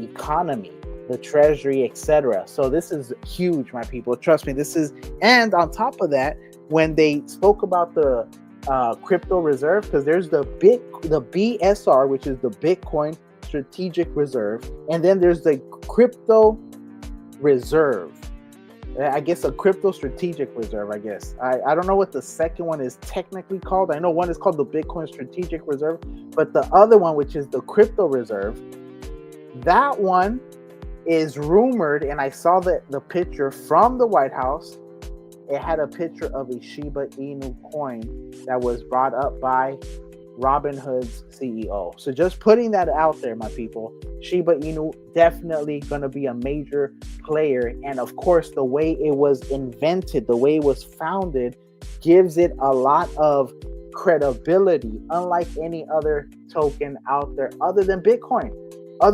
economy, the treasury, etc. So this is huge, my people. Trust me, and on top of that, when they spoke about the crypto reserve, because there's the BSR, which is the Bitcoin Strategic Reserve, and then there's the crypto reserve. I guess a crypto strategic reserve, I guess. I don't know what the second one is technically called. I know one is called the Bitcoin Strategic Reserve, but the other one, which is the crypto reserve, that one is rumored, and I saw the picture from the White House. It had a picture of a Shiba Inu coin that was brought up by Robinhood's CEO. So just putting that out there, my people. Shiba Inu definitely going to be a major player. And of course, the way it was invented, the way it was founded, gives it a lot of credibility, unlike any other token out there other than Bitcoin. All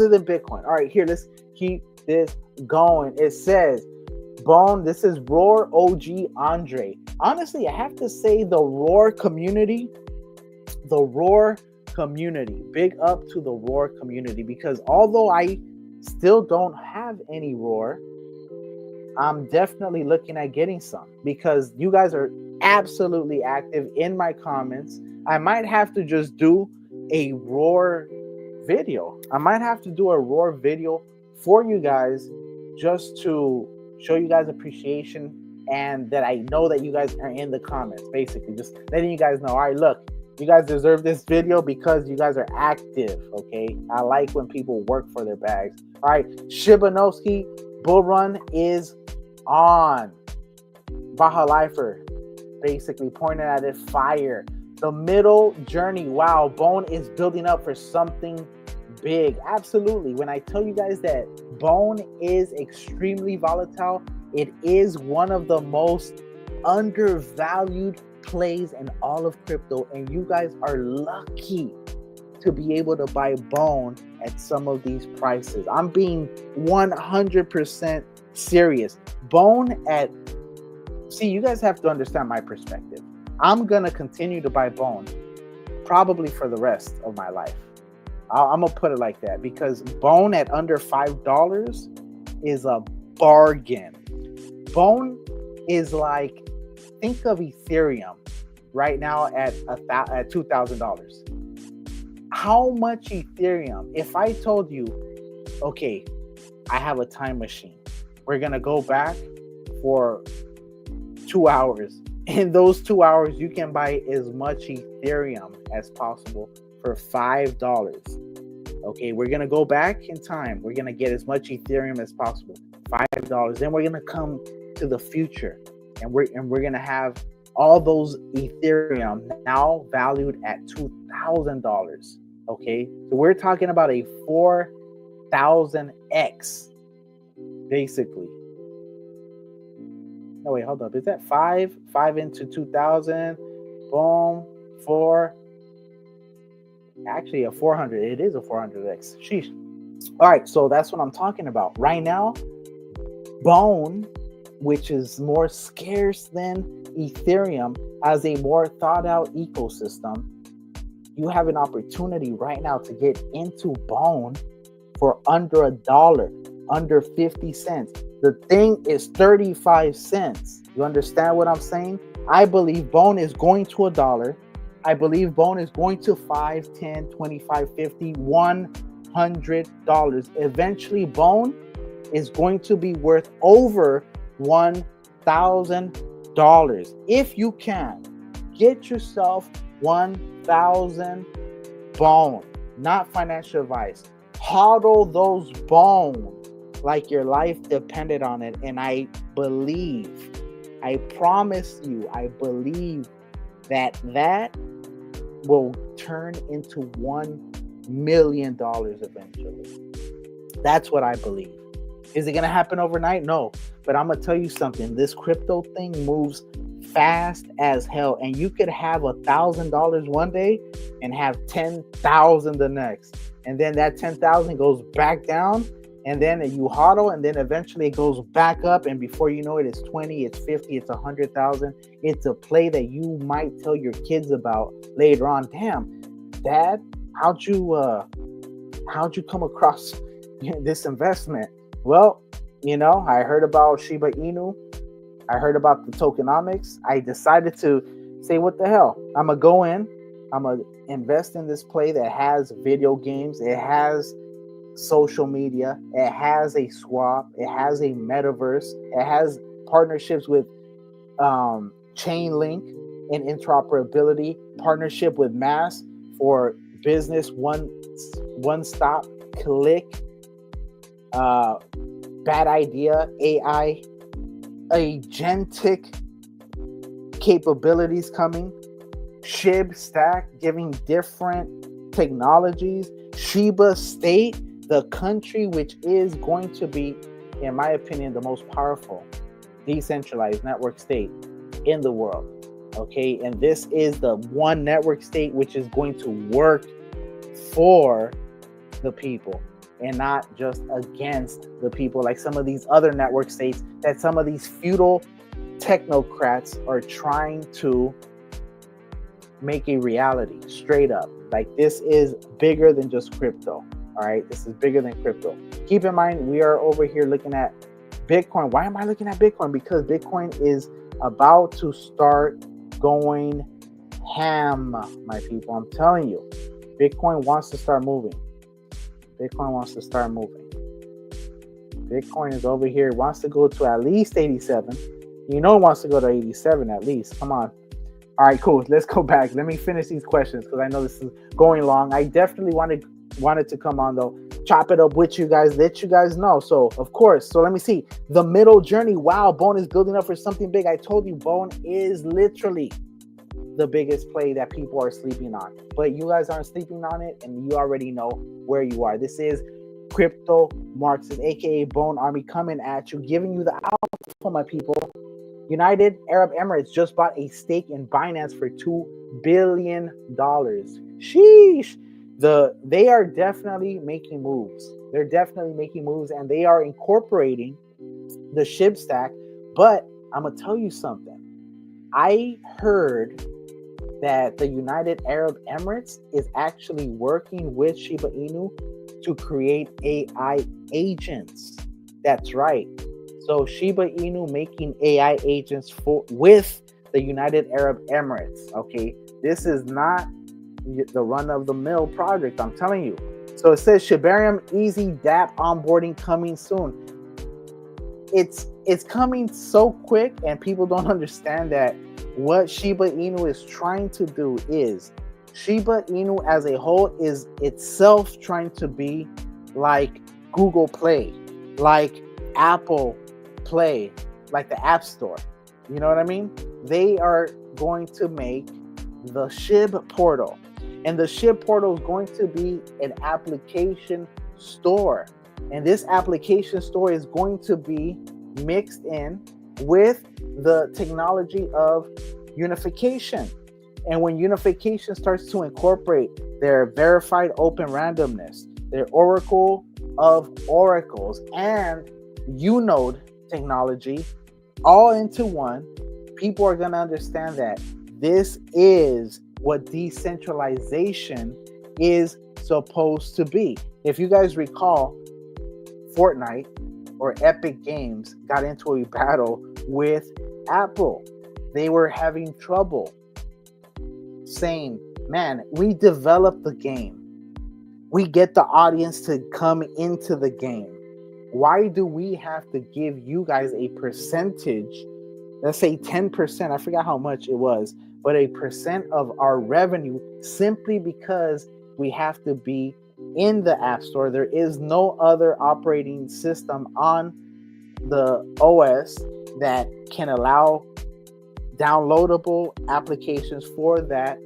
right, here, let's keep this going. It says Bone. This is Roar OG Andre. Honestly, I have to say the Roar community, big up to the Roar community, because although I still don't have any Roar, I'm definitely looking at getting some because you guys are absolutely active in my comments. I might have to just do a Roar video. For you guys just to show you guys appreciation and that I know that you guys are in the comments. Basically, just letting you guys know, all right, look, you guys deserve this video because you guys are active, okay? I like when people work for their bags. All right, Shibanowski, Bull Run is on. Baja Lifer, basically pointing at it, fire. The middle journey, wow, Bone is building up for something big. Absolutely. When I tell you guys that Bone is extremely volatile, it is one of the most undervalued plays in all of crypto, and you guys are lucky to be able to buy Bone at some of these prices. I'm being 100% serious. Bone at, see, you guys have to understand my perspective. I'm gonna continue to buy Bone probably for the rest of my life. I'm gonna put it like that because Bone at under $5 is a bargain. Bone is like, think of Ethereum right now at $2,000. How much Ethereum? If I told you, okay, I have a time machine, we're gonna go back for 2 hours. In those 2 hours, you can buy as much Ethereum as possible for $5. Okay, we're gonna go back in time. We're gonna get as much Ethereum as possible, $5. Then we're gonna come to the future, and we're gonna have all those Ethereum now valued at $2,000. Okay, so we're talking about a 4,000x, basically. No, wait, hold up. Is that 5 into 2,000? Boom, 4. Actually, a 400. It is a 400x. Sheesh. All right, so that's what I'm talking about. Right now, Bone, which is more scarce than Ethereum, as a more thought out ecosystem, you have an opportunity right now to get into Bone for under $1, under 50 cents. The thing is 35 cents. You understand what I'm saying? I believe Bone is going to $1. I believe Bone is going to $5, $10, $25, $50, $100. Eventually, Bone is going to be worth over $1,000. If you can, get yourself 1,000 Bone. Not financial advice. Hodl those Bone like your life depended on it. And I promise you, I believe that will turn into $1 million eventually. That's what I believe. Is it going to happen overnight? No. But I'm going to tell you something. This crypto thing moves fast as hell. And you could have $1,000 one day and have 10,000 the next. And then that 10,000 goes back down. And then you hodl, and then eventually it goes back up, and before you know it, it's 20, it's 50, it's 100,000. It's a play that you might tell your kids about later on. Damn, Dad, how'd you come across this investment? Well, I heard about Shiba Inu. I heard about the tokenomics. I decided to say, what the hell? I'm gonna go in. I'm gonna invest in this play that has video games. It has social media, it has a swap, it has a metaverse, it has partnerships with Chainlink and interoperability, partnership with Mass for business, one stop click, bad idea, AI, agentic capabilities coming, Shib stack giving different technologies, Shiba state, the country which is going to be, in my opinion, the most powerful decentralized network state in the world. Okay, and this is the one network state which is going to work for the people. and not just against the people like some of these other network states that some of these feudal technocrats are trying to make a reality straight up. Like, this is bigger than just crypto. All right, this is bigger than crypto. Keep in mind, we are over here looking at Bitcoin. Why am I looking at Bitcoin? Because Bitcoin is about to start going ham, my people. I'm telling you, Bitcoin wants to start moving. Bitcoin wants to start moving. Bitcoin is over here, wants to go to at least 87. You know it wants to go to 87 at least. Come on. All right, cool. Let's go back. Let me finish these questions because I know this is going long. I definitely wanted to come on, though, chop it up with you guys, let you guys know. So, of course, so let me see. The middle journey. Wow, Bone is building up for something big. I told you, Bone is literally the biggest play that people are sleeping on. But you guys aren't sleeping on it, and you already know where you are. This is Crypto Marxist, a.k.a. Bone Army, coming at you, giving you the alpha, my people. United Arab Emirates just bought a stake in Binance for $2 billion. Sheesh. They are definitely making moves. They're definitely making moves, and they are incorporating the Shib stack. But I'm going to tell you something. I heard that the United Arab Emirates is actually working with Shiba Inu to create AI agents. That's right. So Shiba Inu making AI agents with the United Arab Emirates. Okay, this is not the run-of-the-mill project, I'm telling you. So it says Shibarium easy dApp onboarding coming soon. It's coming so quick, and people don't understand that what Shiba Inu is trying to do is Shiba Inu as a whole is itself trying to be like Google Play, like Apple Play, like the App Store. You know what I mean? They are going to make the Shib portal, and the Shib portal is going to be an application store, and this application store is going to be mixed in with the technology of unification. And when unification starts to incorporate their verified open randomness, their oracle of oracles, and Unode technology all into one, people are going to understand that this is what decentralization is supposed to be. If you guys recall, Fortnite or Epic Games got into a battle with Apple. They were having trouble saying, man, we developed the game. We get the audience to come into the game. Why do we have to give you guys a percentage, let's say 10%, I forgot how much it was, but a percent of our revenue simply because we have to be in the App Store? There is no other operating system on the OS that can allow downloadable applications for that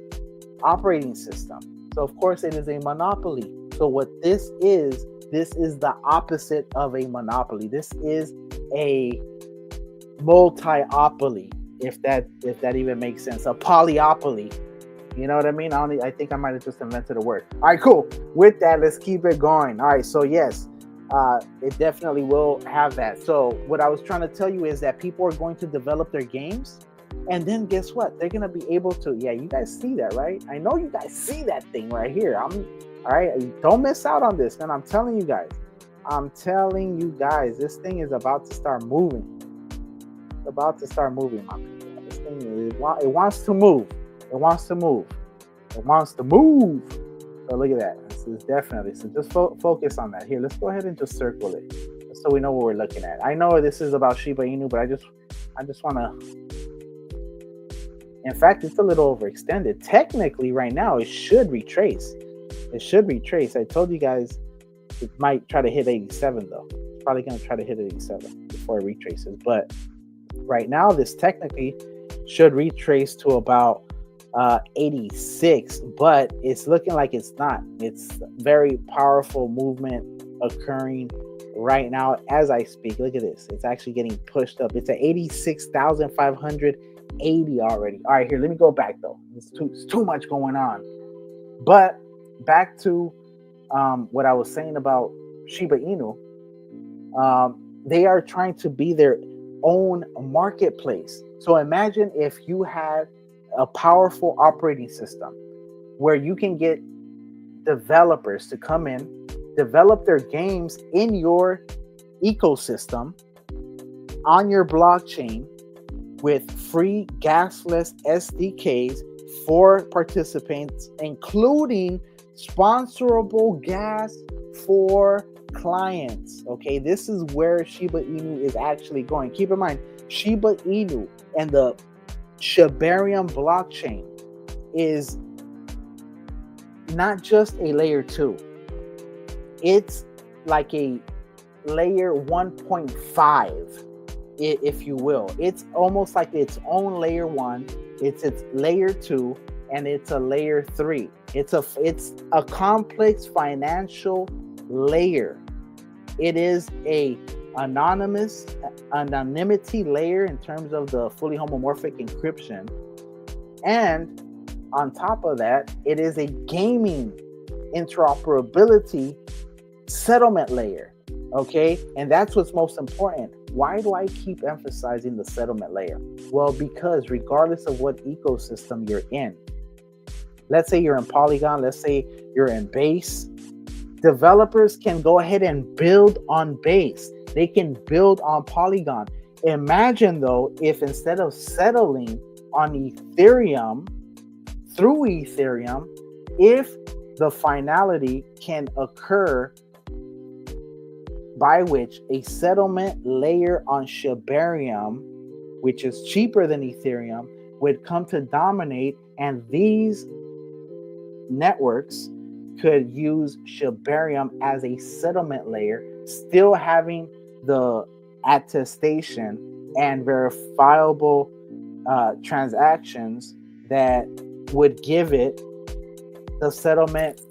operating system. So of course it is a monopoly. So what this is the opposite of a monopoly. This is a multi-opoly, if that even makes sense. A polyopoly. You know what I mean? I think I might have just invented a word. All right, cool. With that, let's keep it going. All right, so yes, it definitely will have that. So what I was trying to tell you is that people are going to develop their games, and then guess what? They're going to be able to, yeah, you guys see that, right? I know you guys see that thing right here. All right, don't miss out on this, man. I'm telling you guys, this thing is about to start moving. It's about to start moving, my people. This thing, it wants to move. It wants to move. It wants to move. So look at that. This is definitely. So just focus on that. Here, let's go ahead and just circle it, so we know what we're looking at. I know this is about Shiba Inu, but I just want to. In fact, it's a little overextended. Technically, right now, it should retrace. I told you guys it might try to hit 87, though. It's probably going to try to hit 87 before it retraces. But right now, this technically should retrace to about 86, but it's looking like it's not. It's very powerful movement occurring right now as I speak. Look at this. It's actually getting pushed up. It's at 86,580 already. All right, here, let me go back, though. It's too much going on. But back to what I was saying about Shiba Inu, they are trying to be their own marketplace. So imagine if you had a powerful operating system where you can get developers to come in, develop their games in your ecosystem on your blockchain with free gasless SDKs for participants, including sponsorable gas for clients. Okay, this is where Shiba Inu is actually going. Keep in mind, Shiba Inu and the Shibarium blockchain is not just a layer 2. It's like a layer 1.5, if you will. It's almost like its own layer 1, it's its layer 2, and it's a layer 3. It's a complex financial layer. It is a anonymity layer in terms of the fully homomorphic encryption, and on top of that, it is a gaming interoperability settlement layer. Okay, and that's what's most important. Why do I keep emphasizing the settlement layer? Well, because regardless of what ecosystem you're in, let's say you're in Polygon, let's say you're in Base, developers can go ahead and build on Base. They can build on Polygon. Imagine though, if instead of settling on Ethereum, through Ethereum, if the finality can occur by which a settlement layer on Shibarium, which is cheaper than Ethereum, would come to dominate, and these networks could use Shibarium as a settlement layer, still having the attestation and verifiable transactions that would give it the settlement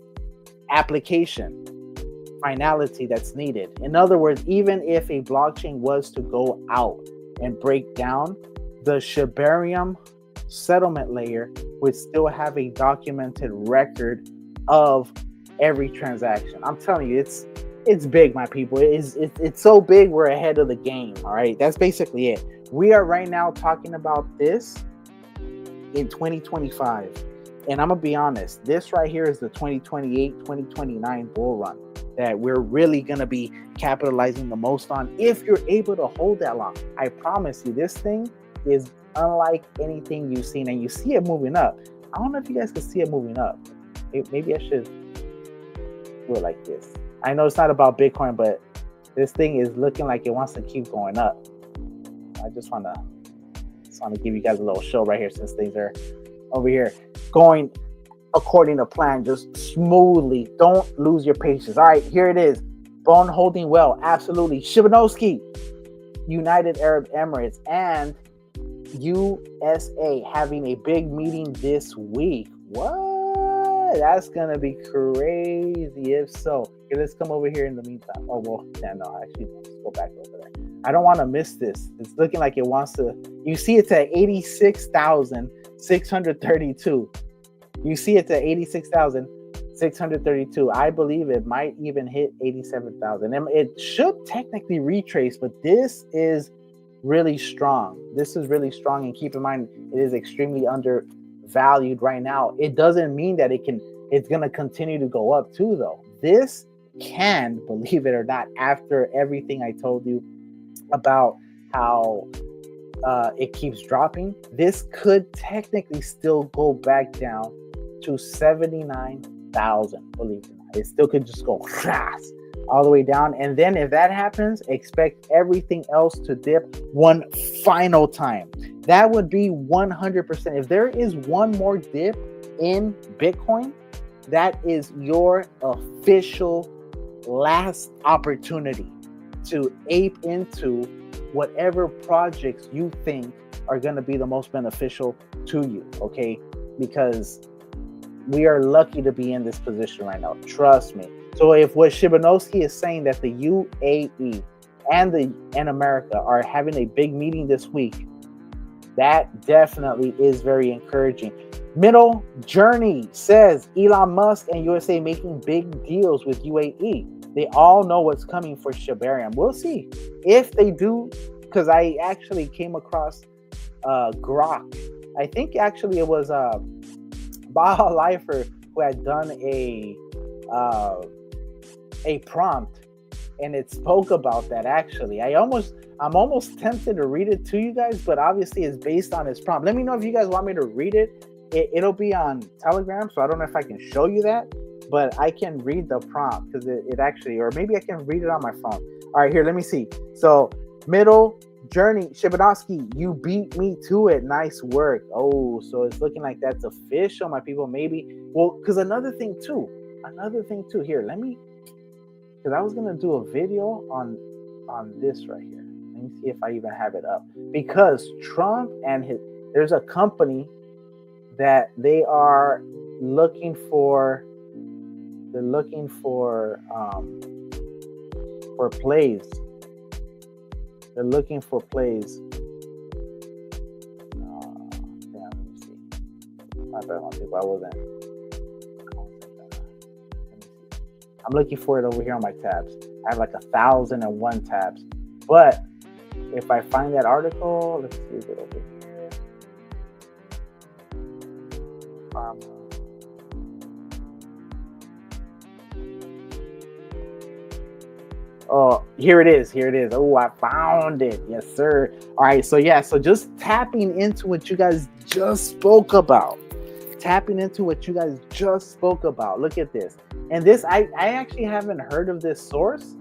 application finality that's needed. In other words, even if a blockchain was to go out and break down, the Shibarium settlement layer would still have a documented record of every transaction. I'm telling you, it's big, my people. It's so big, we're ahead of the game. All right, that's basically it. We are right now talking about this in 2025, and I'm gonna be honest, this right here is the 2028-2029 bull run that we're really gonna be capitalizing the most on if you're able to hold that long. I promise you, this thing is unlike anything you've seen, and you see it moving up. I don't know if you guys can see it moving up. Maybe I should do it like this. I know it's not about Bitcoin, but this thing is looking like it wants to keep going up. I just want to give you guys a little show right here, since things are over here going according to plan, just smoothly. Don't lose your patience. All right, here it is. Bone holding well, absolutely. Shibanovsky, United Arab Emirates, and USA having a big meeting this week. What? That's gonna be crazy if so. Okay, let's come over here in the meantime. Oh well, yeah, no, actually, let's go back over there. I don't want to miss this. It's looking like it wants to. You see, it's at 86,632. You see, it's at 86,632. I believe it might even hit 87,000. And it should technically retrace, but this is really strong. This is really strong, and keep in mind, it is extremely undervalued right now. It doesn't mean that it's going to continue to go up too, though. This can, believe it or not, after everything I told you about how it keeps dropping, this could technically still go back down to 79,000. Believe it or not, it still could just go fast all the way down. And then if that happens, expect everything else to dip one final time. That would be 100%. If there is one more dip in Bitcoin, that is your official last opportunity to ape into whatever projects you think are going to be the most beneficial to you, okay? Because we are lucky to be in this position right now. Trust me. So if what Shibanovsky is saying that the UAE and America are having a big meeting this week, that definitely is very encouraging. Middle Journey says Elon Musk and USA making big deals with UAE. They all know what's coming for Shibarium. We'll see if they do, because I actually came across Grok. I think actually it was Baja Lifer who had done a prompt, and it spoke about that. Actually, I'm almost tempted to read it to you guys, but obviously it's based on his prompt. Let me know if you guys want me to read it. It'll be on Telegram, so I don't know if I can show you that, but I can read the prompt because it actually, or maybe I can read it on my phone. All right, here, let me see. So, middle journey, Shibanovsky, you beat me to it. Nice work. Oh, so it's looking like that's official, my people. Maybe, well, because another thing too, here, because I was going to do a video on this right here. Let me see if I even have it up. Because Trump and there's a company that they are looking for plays. They're looking for plays. Let me see. My bad, my people. I wasn't. I'm looking for it over here on my tabs. I have like 1,001 tabs. But if I find that article, let's see, is it over here? Oh, here it is. Oh, I found it. Yes, sir. All right. So yeah, so just tapping into what you guys just spoke about. Look at this. And this, I actually haven't heard of this source,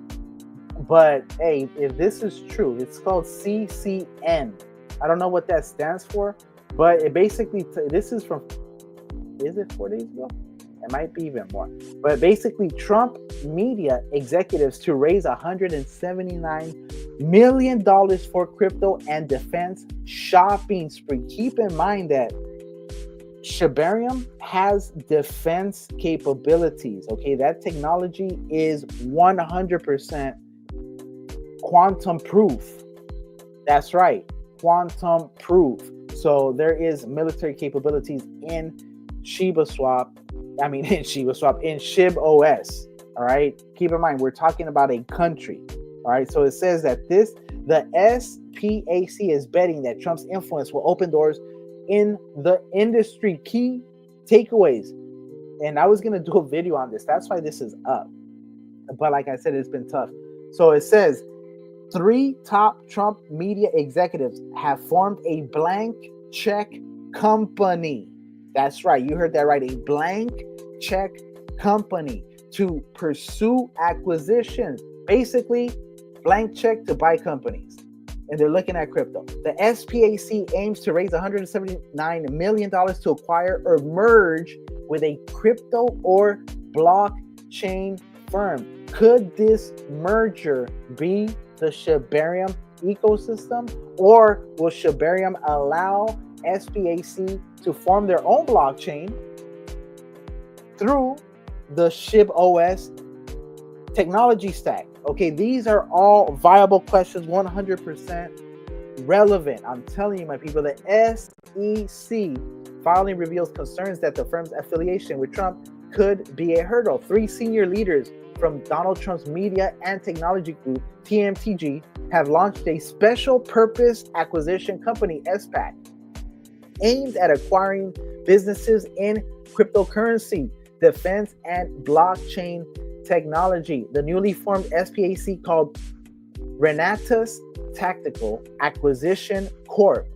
but hey, if this is true, it's called CCN. I don't know what that stands for, but it basically, this is from, is it 4 days ago? It might be even more. But basically, Trump media executives to raise $179 million for crypto and defense shopping spree. Keep in mind that Shibarium has defense capabilities. Okay, that technology is 100% quantum proof. That's right, quantum proof. So there is military capabilities in Shib OS. All right, keep in mind we're talking about a country. All right, so it says that the SPAC is betting that Trump's influence will open doors in the industry. Key takeaways, and I was gonna do a video on this. That's why this is up. But like I said, it's been tough. So it says 3 top Trump media executives have formed a blank check company. That's right, you heard that right. A blank check company to pursue acquisitions. Basically, blank check to buy companies. And they're looking at crypto. The SPAC aims to raise $179 million to acquire or merge with a crypto or blockchain firm. Could this merger be the Shibarium ecosystem, or will Shibarium allow SPAC to form their own blockchain through the Shib OS technology stack? Okay, these are all viable questions, 100% relevant. I'm telling you, my people, the SEC filing reveals concerns that the firm's affiliation with Trump could be a hurdle. 3 senior leaders from Donald Trump's media and technology group, TMTG, have launched a special purpose acquisition company, SPAC, aimed at acquiring businesses in cryptocurrency, defense, and blockchain technology. The newly formed SPAC, called Renatus Tactical Acquisition Corp,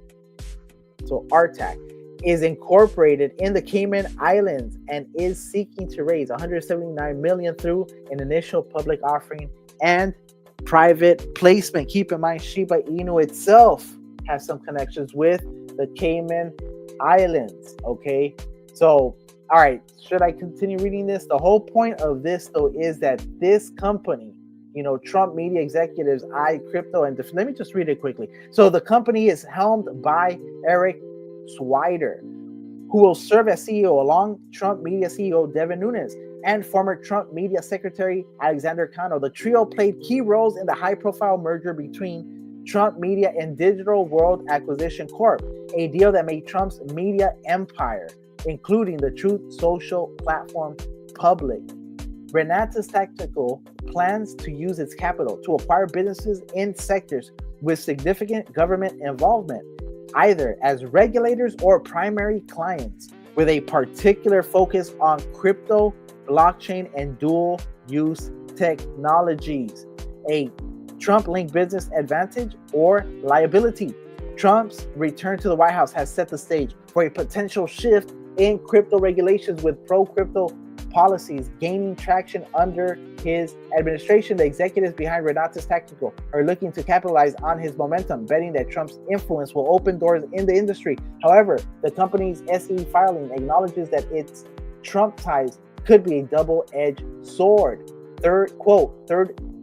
so RTAC, is incorporated in the Cayman Islands and is seeking to raise $179 million through an initial public offering and private placement. Keep in mind, Shiba Inu itself has some connections with the Cayman Islands. Okay, so all right, should I continue reading this? The whole point of this, though, is that this company, Trump media executives eye crypto and let me just read it quickly. So the company is helmed by Eric Swider, who will serve as CEO along Trump media CEO Devin Nunes and former Trump media secretary Alexander Cano. The trio played key roles in the high-profile merger between Trump Media and Digital World Acquisition Corp, a deal that made Trump's media empire, including the Truth Social platform, public. Renatus Tactical plans to use its capital to acquire businesses in sectors with significant government involvement, either as regulators or primary clients, with a particular focus on crypto, blockchain, and dual-use technologies. A Trump-linked business advantage or liability. Trump's return to the White House has set the stage for a potential shift in crypto regulations, with pro-crypto policies gaining traction under his administration. The executives behind Renatus Tactical are looking to capitalize on his momentum, betting that Trump's influence will open doors in the industry. However, the company's SEC filing acknowledges that its Trump ties could be a double-edged sword. Third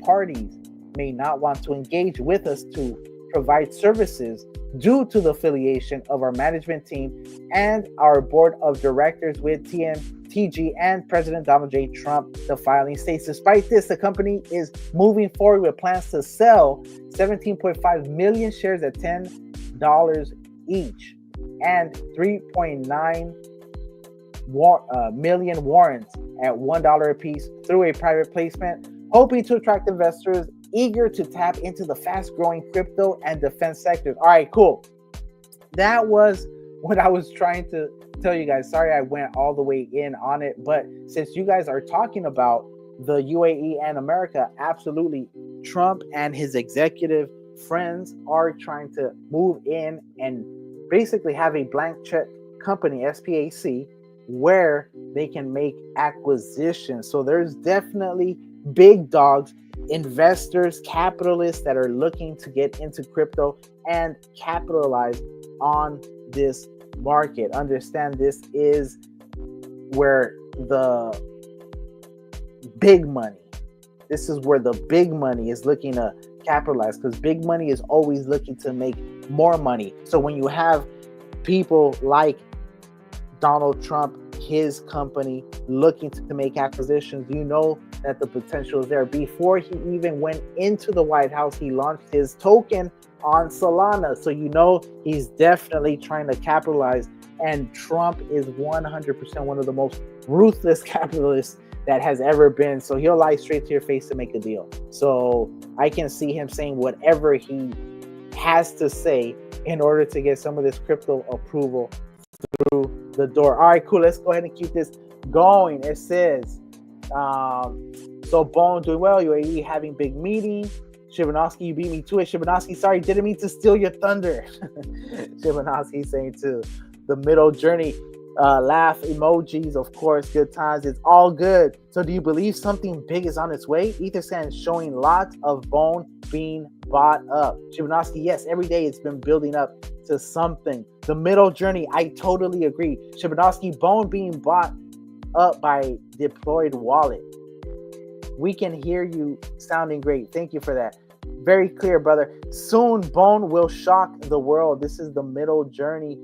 parties may not want to engage with us to provide services due to the affiliation of our management team and our board of directors with TG and President Donald J. Trump, the filing states. Despite this, the company is moving forward with plans to sell 17.5 million shares at $10 each and 3.9 million warrants at $1 apiece through a private placement, hoping to attract investors eager to tap into the fast-growing crypto and defense sectors. All right, cool. That was what I was trying to tell you guys. Sorry I went all the way in on it, but since you guys are talking about the UAE and America, absolutely, Trump and his executive friends are trying to move in and basically have a blank check company, SPAC, where they can make acquisitions. So there's definitely big dogs, investors, capitalists that are looking to get into crypto and capitalize on this market. Understand, this is where the big money, this is where the big money is looking to capitalize, because big money is always looking to make more money. So when you have people like Donald Trump, his company, looking to make acquisitions, you know that the potential is there. Before he even went into the White House, he launched his token on Solana. So you know he's definitely trying to capitalize. And Trump is 100% one of the most ruthless capitalists that has ever been. So he'll lie straight to your face to make a deal. So I can see him saying whatever he has to say in order to get some of this crypto approval through the door. All right, cool. Let's go ahead and keep this going. It says, so Bone doing well. UAE having big meeting. Shibanovsky, you beat me to it. Shibanovsky, sorry, didn't mean to steal your thunder. Shibanovsky saying to the middle journey, laugh emojis, of course, good times. It's all good. So do you believe something big is on its way? Etherscan is showing lots of Bone being bought up. Shibanovsky, yes, every day it's been building up to something. The middle journey, I totally agree. Shibanovsky, Bone being bought up by deployed wallet. We can hear you sounding great. Thank you for that. Very clear, brother. Soon, Bone will shock the world. This is the middle journey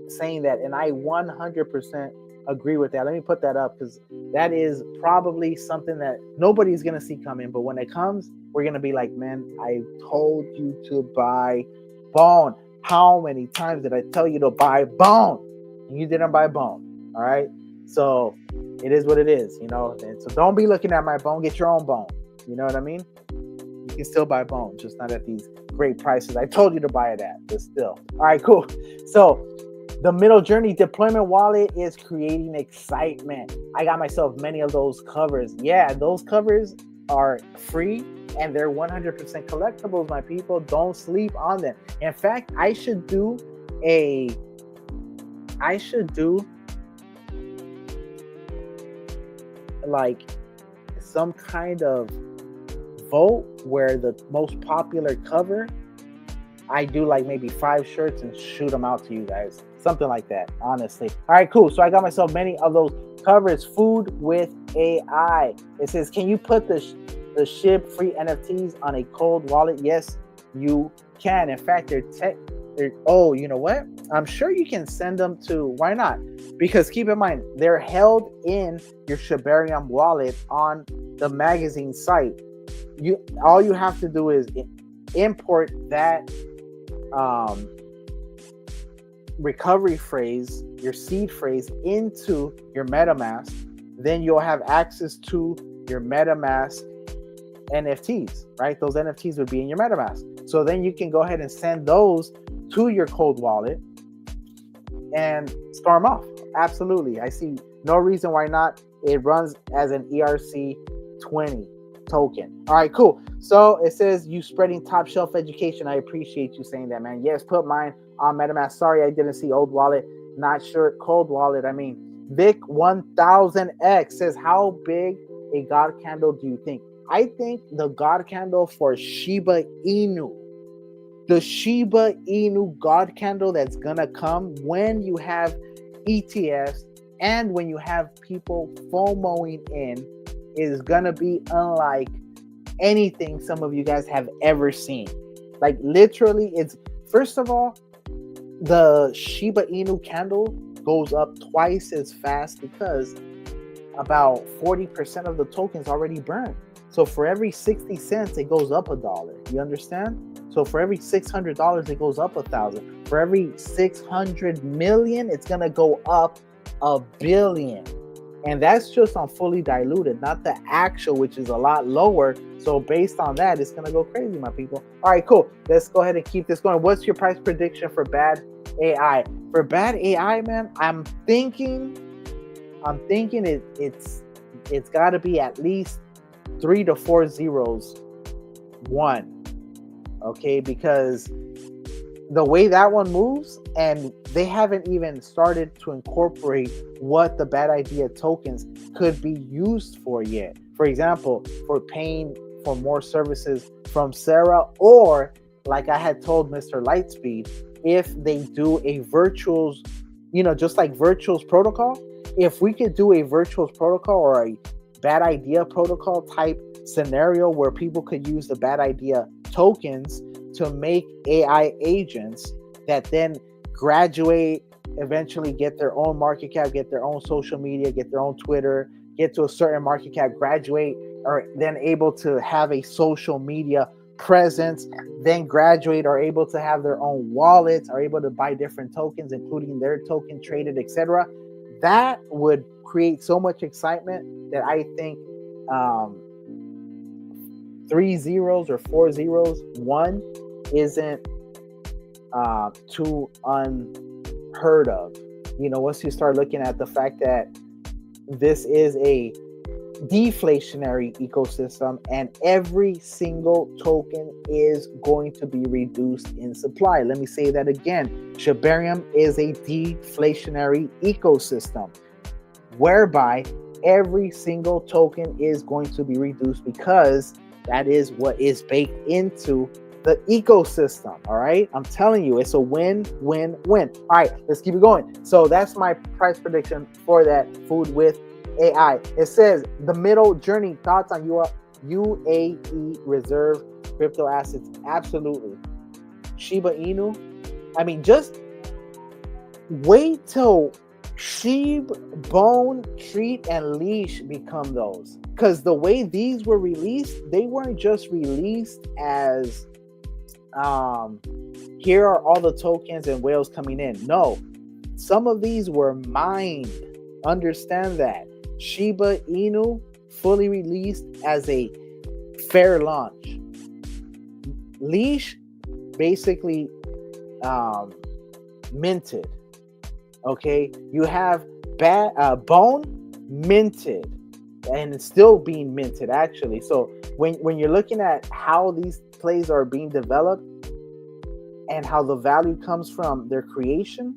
saying that, and I 100% agree with that. Let me put that up, because that is probably something that nobody's going to see coming. But when it comes, we're going to be like, man, I told you to buy Bone. How many times did I tell you to buy Bone? And you didn't buy Bone. All right. So it is what it is, you know. And so don't be looking at my Bone. Get your own Bone. You know what I mean? You can still buy Bone, just not at these great prices I told you to buy it at, but still. All right, cool. So the middle journey deployment wallet is creating excitement. I got myself many of those covers. Yeah, those covers are free and they're 100% collectibles, my people. Don't sleep on them. In fact, I should do like some kind of vote where the most popular cover, I do like maybe 5 shirts and shoot them out to you guys. Something like that, honestly. All right, cool. So I got myself many of those covers. Food with AI. It says, can you put the Shib free NFTs on a cold wallet? Yes, you can. In fact, oh, you know what? I'm sure you can send them to, why not? Because keep in mind, they're held in your Shibarium wallet on the magazine site. All you have to do is import that recovery phrase, your seed phrase, into your MetaMask. Then you'll have access to your MetaMask NFTs, right? Those NFTs would be in your MetaMask. So then you can go ahead and send those to your cold wallet and start them off. Absolutely. I see no reason why not. It runs as an ERC20 token. All right, cool. So it says you spreading top shelf education. I appreciate you saying that, man. Yes, put mine on MetaMask. Sorry, I didn't see old wallet. Not sure. Cold wallet. I mean, Vic 1000X says, how big a God candle do you think? I think the God candle for Shiba Inu, the Shiba Inu God candle that's gonna come when you have ETFs and when you have people FOMOing in, is gonna be unlike anything some of you guys have ever seen. Like literally, it's, first of all, the Shiba Inu candle goes up twice as fast because about 40% of the tokens already burned. So for every 60 cents, it goes up $1. You understand? So for every $600, it goes up 1,000. For every 600 million, it's gonna go up $1 billion. And that's just on fully diluted, not the actual, which is a lot lower. So based on that, it's gonna go crazy, my people. All right, cool. Let's go ahead and keep this going. What's your price prediction for bad AI? For bad AI, man, I'm thinking it's got to be at least 3 to 4 zeros. One, okay, because the way that one moves, and they haven't even started to incorporate what the bad idea tokens could be used for yet. For example, for paying for more services from Sarah, or like I had told Mr. Lightspeed, if they do a virtuals, just like virtuals protocol, if we could do a virtuals protocol or a bad idea protocol type scenario where people could use the bad idea tokens to make AI agents that then graduate, eventually get their own market cap, get their own social media, get their own Twitter, get to a certain market cap, graduate, or then able to have a social media presence, then graduate, are able to have their own wallets, are able to buy different tokens, including their token traded, etc. That would create so much excitement that I think 3 zeros or 4 zeros, one, isn't too unheard of. Once you start looking at the fact that this is a deflationary ecosystem and every single token is going to be reduced in supply. Let me say that again. Shibarium is a deflationary ecosystem whereby every single token is going to be reduced because that is what is baked into the ecosystem. All right, I'm telling you, it's a win-win-win. All right, let's keep it going. So that's my price prediction for that food with AI. It says the middle journey, thoughts on your UAE reserve crypto assets. Absolutely. Shiba Inu, I mean, just wait till Shib Bone, Treat, and Leash become those. Because the way these were released, they weren't just released as here are all the tokens and whales coming in. No, some of these were mined. Understand that. Shiba Inu fully released as a fair launch. Leash basically minted. Okay, you have Bone minted, and it's still being minted actually. So when you're looking at how these plays are being developed and how the value comes from their creation,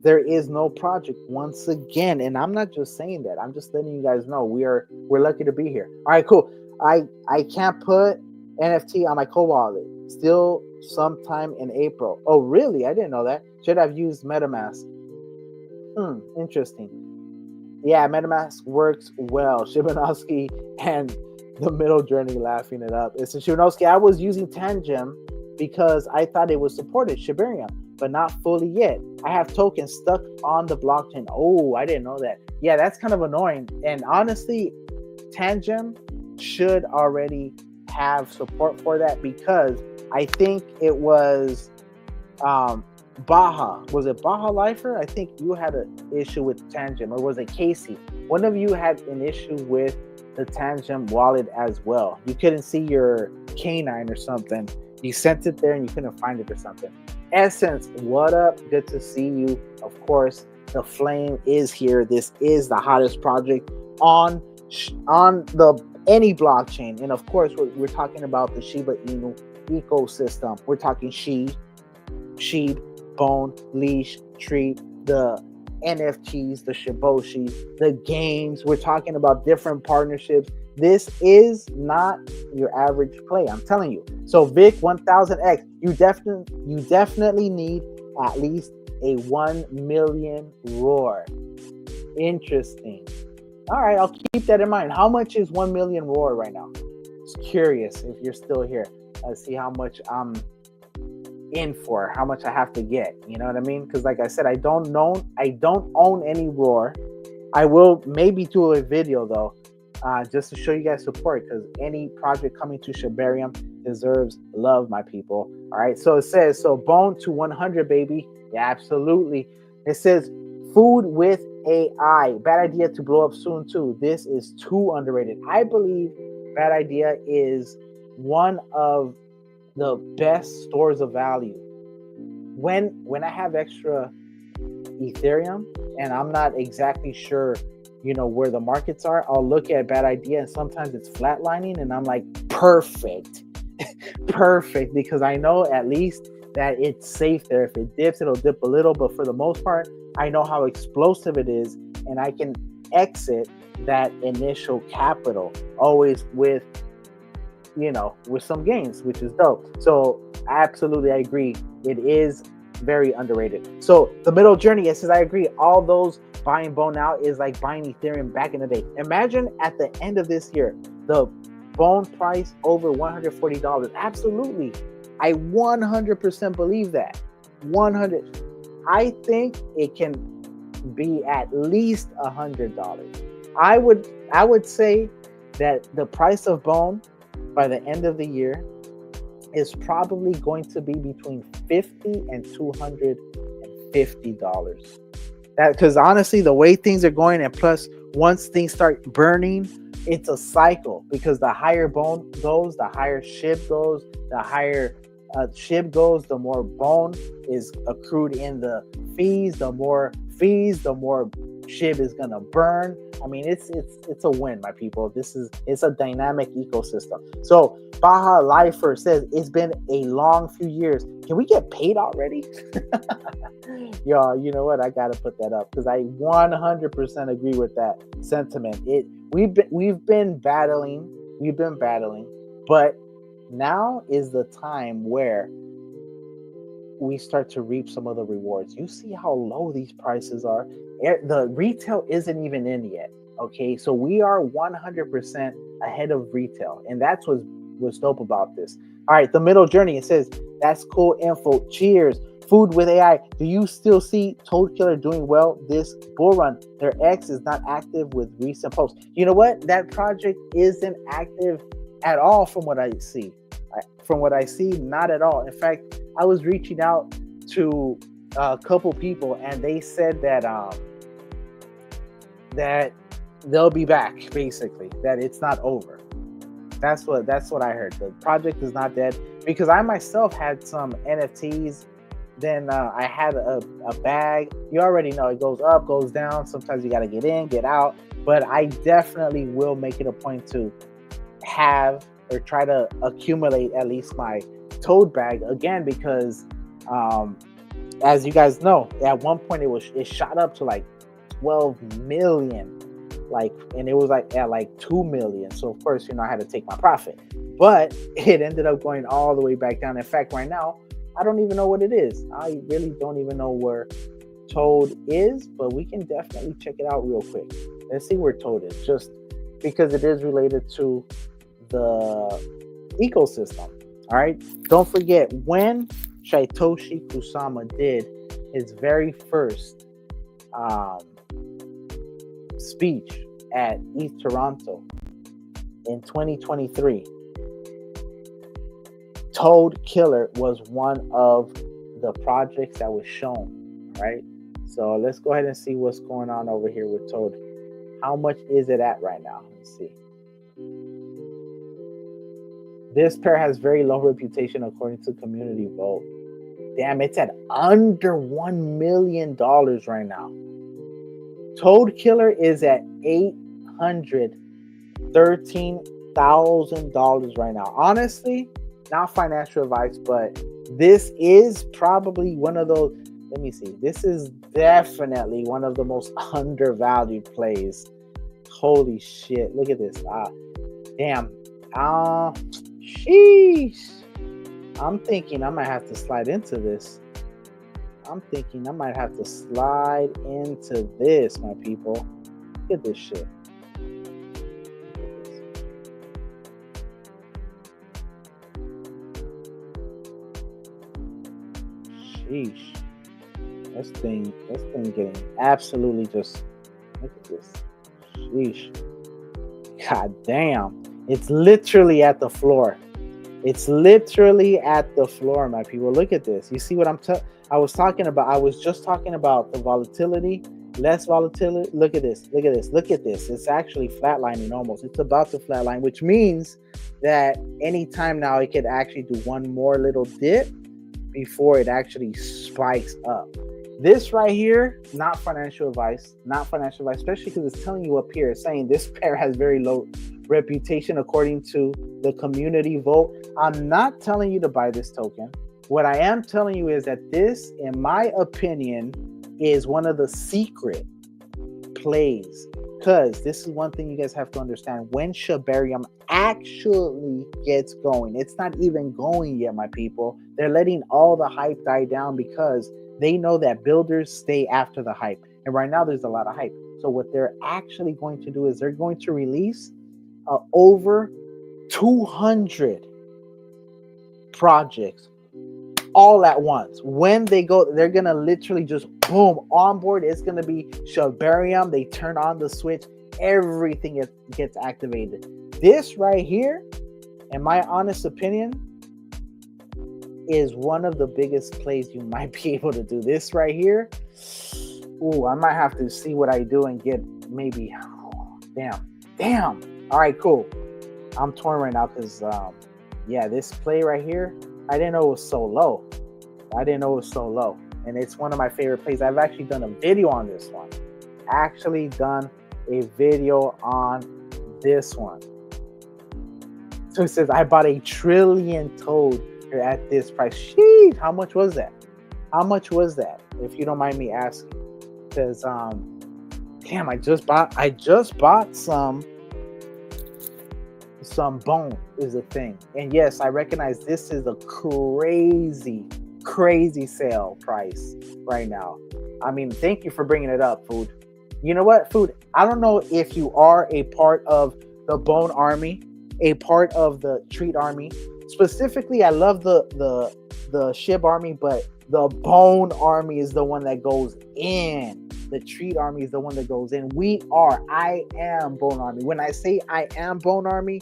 there is no project once again. And I'm not just saying that, I'm just letting you guys know we're lucky to be here. All right, cool. I can't put NFT on my cold wallet still sometime in April. Oh really? I didn't know that. Should have used MetaMask. Interesting. Yeah, MetaMask works well. Shibanowski and the middle journey laughing it up. It's a Shibanowski. I was using Tangem because I thought it was supported Shibarium, but not fully yet. I have tokens stuck on the blockchain. Oh, I didn't know that. Yeah, that's kind of annoying. And honestly, Tangem should already have support for that because I think it was Baja. Was it Baja Lifer? I think you had an issue with Tangem, or was it Casey? One of you had an issue with the Tangent wallet as well. You couldn't see your canine or something. You sent it there and you couldn't find it or something. Essence, what up? Good to see you. Of course, the flame is here. This is the hottest project on the any blockchain, and of course, we're talking about the Shiba Inu ecosystem. We're talking Shib, Bone, Leash, Tree, the NFTs, the Shib Bone Shy, the games. We're talking about different partnerships. This is not your average play, I'm telling you. So Vic 1000X, you definitely need at least a 1 million roar. Interesting. All right, I'll keep that in mind. How much is 1 million roar right now? Just curious if you're still here. Let's see how much I'm in for, how much I have to get. You know what I mean? Because like I said, I don't own any roar. I will maybe do a video though, just to show you guys support, because any project coming to Shibarium deserves love, my people. All right, so it says, so Bone to 100, baby. Yeah, absolutely. It says food with AI. Bad idea to blow up soon too. This is too underrated. I believe Bad Idea is one of the best stores of value. When I have extra Ethereum and I'm not exactly sure, where the markets are, I'll look at Bad Idea and sometimes it's flatlining and I'm like, perfect. Perfect, because I know at least that it's safe there. If it dips, it'll dip a little, but for the most part, I know how explosive it is and I can exit that initial capital always with some gains, which is dope. So absolutely, I agree. It is very underrated. So the middle journey, it says, I agree. All those buying Bone now is like buying Ethereum back in the day. Imagine at the end of this year, the Bone price over $140. Absolutely. I 100% believe that. 100. I think it can be at least $100. I would say that the price of Bone by the end of the year is probably going to be between $50 and $250. That, because honestly, the way things are going, and plus once things start burning, it's a cycle, because the higher Bone goes, the higher Shib goes, the higher Shib goes, the more Bone is accrued in the fees, the more Shib is gonna burn. I mean, it's a win, my people. It's a dynamic ecosystem. So Baja Lifer says, it's been a long few years. Can we get paid already? Y'all, you know what? I gotta put that up because I 100% agree with that sentiment. We've been battling, but now is the time where we start to reap some of the rewards. You see how low these prices are. The retail isn't even in yet. Okay, so we are 100% ahead of retail, and that's what's dope about this. All right, the middle journey, it says, that's cool info. Cheers. Food with AI. Do you still see Toad Killer doing well this bull run? Their X is not active with recent posts. You know what? That project isn't active at all from what I see. Not at all. In fact, I was reaching out to a couple people and they said that that they'll be back, basically, that it's not over. That's what I heard. The project is not dead, because I myself had some NFTs. Then I had a bag. You already know it goes up, goes down. Sometimes you got to get in, get out. But I definitely will make it a point to have or try to accumulate at least my Toad bag again, because as you guys know, at one point it shot up to like 12 million, and it was at 2 million. So of course, I had to take my profit, but it ended up going all the way back down. In fact, right now, I don't even know what it is. I really don't even know where Toad is, but we can definitely check it out real quick. Let's see where Toad is, just because it is related to the ecosystem. All right. Don't forget, when Satoshi Kusama did his very first speech at East Toronto in 2023, Toad Killer was one of the projects that was shown, right? So let's go ahead and see what's going on over here with Toad. How much is it at right now? Let's see. This pair has very low reputation according to community vote. Damn, it's at under $1 million right now. Toad Killer is at $813,000 right now. Honestly, not financial advice, but this is probably one of those. Let me see. This is definitely one of the most undervalued plays. Holy shit. Look at this. Damn. Sheesh. I'm thinking I might have to slide into this. My people. Look at this shit. Sheesh. This thing getting absolutely just, look at this. Sheesh. God damn. It's literally at the floor. It's literally at the floor, my people. Look at this. You see what I was talking about? I was just talking about the volatility, less volatility. Look at this. Look at this. Look at this. It's actually flatlining almost. It's about to flatline, which means that anytime now it could actually do one more little dip before it actually spikes up. This right here, not financial advice, especially because it's telling you up here, it's saying this pair has very low reputation according to the community vote. I'm not telling you to buy this token. What I am telling you is that this, in my opinion, is one of the secret plays. Because this is one thing you guys have to understand. When Shibarium actually gets going, it's not even going yet, my people. They're letting all the hype die down because they know that builders stay after the hype. And right now there's a lot of hype. So what they're actually going to do is they're going to release over 200 projects all at once. When they go, they're going to literally just boom, on board. It's going to be Shibarium. They turn on the switch. Everything gets activated. This right here, in my honest opinion, is one of the biggest plays you might be able to do. This right here, ooh, I might have to see what I do and get maybe, damn. All right, cool. I'm torn right now because, yeah, this play right here, I didn't know it was so low. And it's one of my favorite plays. I've actually done a video on this one. So it says, I bought a trillion toad at this price. Sheesh, how much was that? If you don't mind me asking. Because, damn, I just bought some bone is a thing. And yes, I recognize this is a crazy sale price right now. I mean, thank you for bringing it up, Food. You know what, Food? I don't know if you are a part of the Bone Army, a part of the Treat Army. Specifically, I love the Shib Army, but the Bone Army is the one that goes in. The Treat Army is the one that goes in. I am Bone Army. When I say I am Bone Army,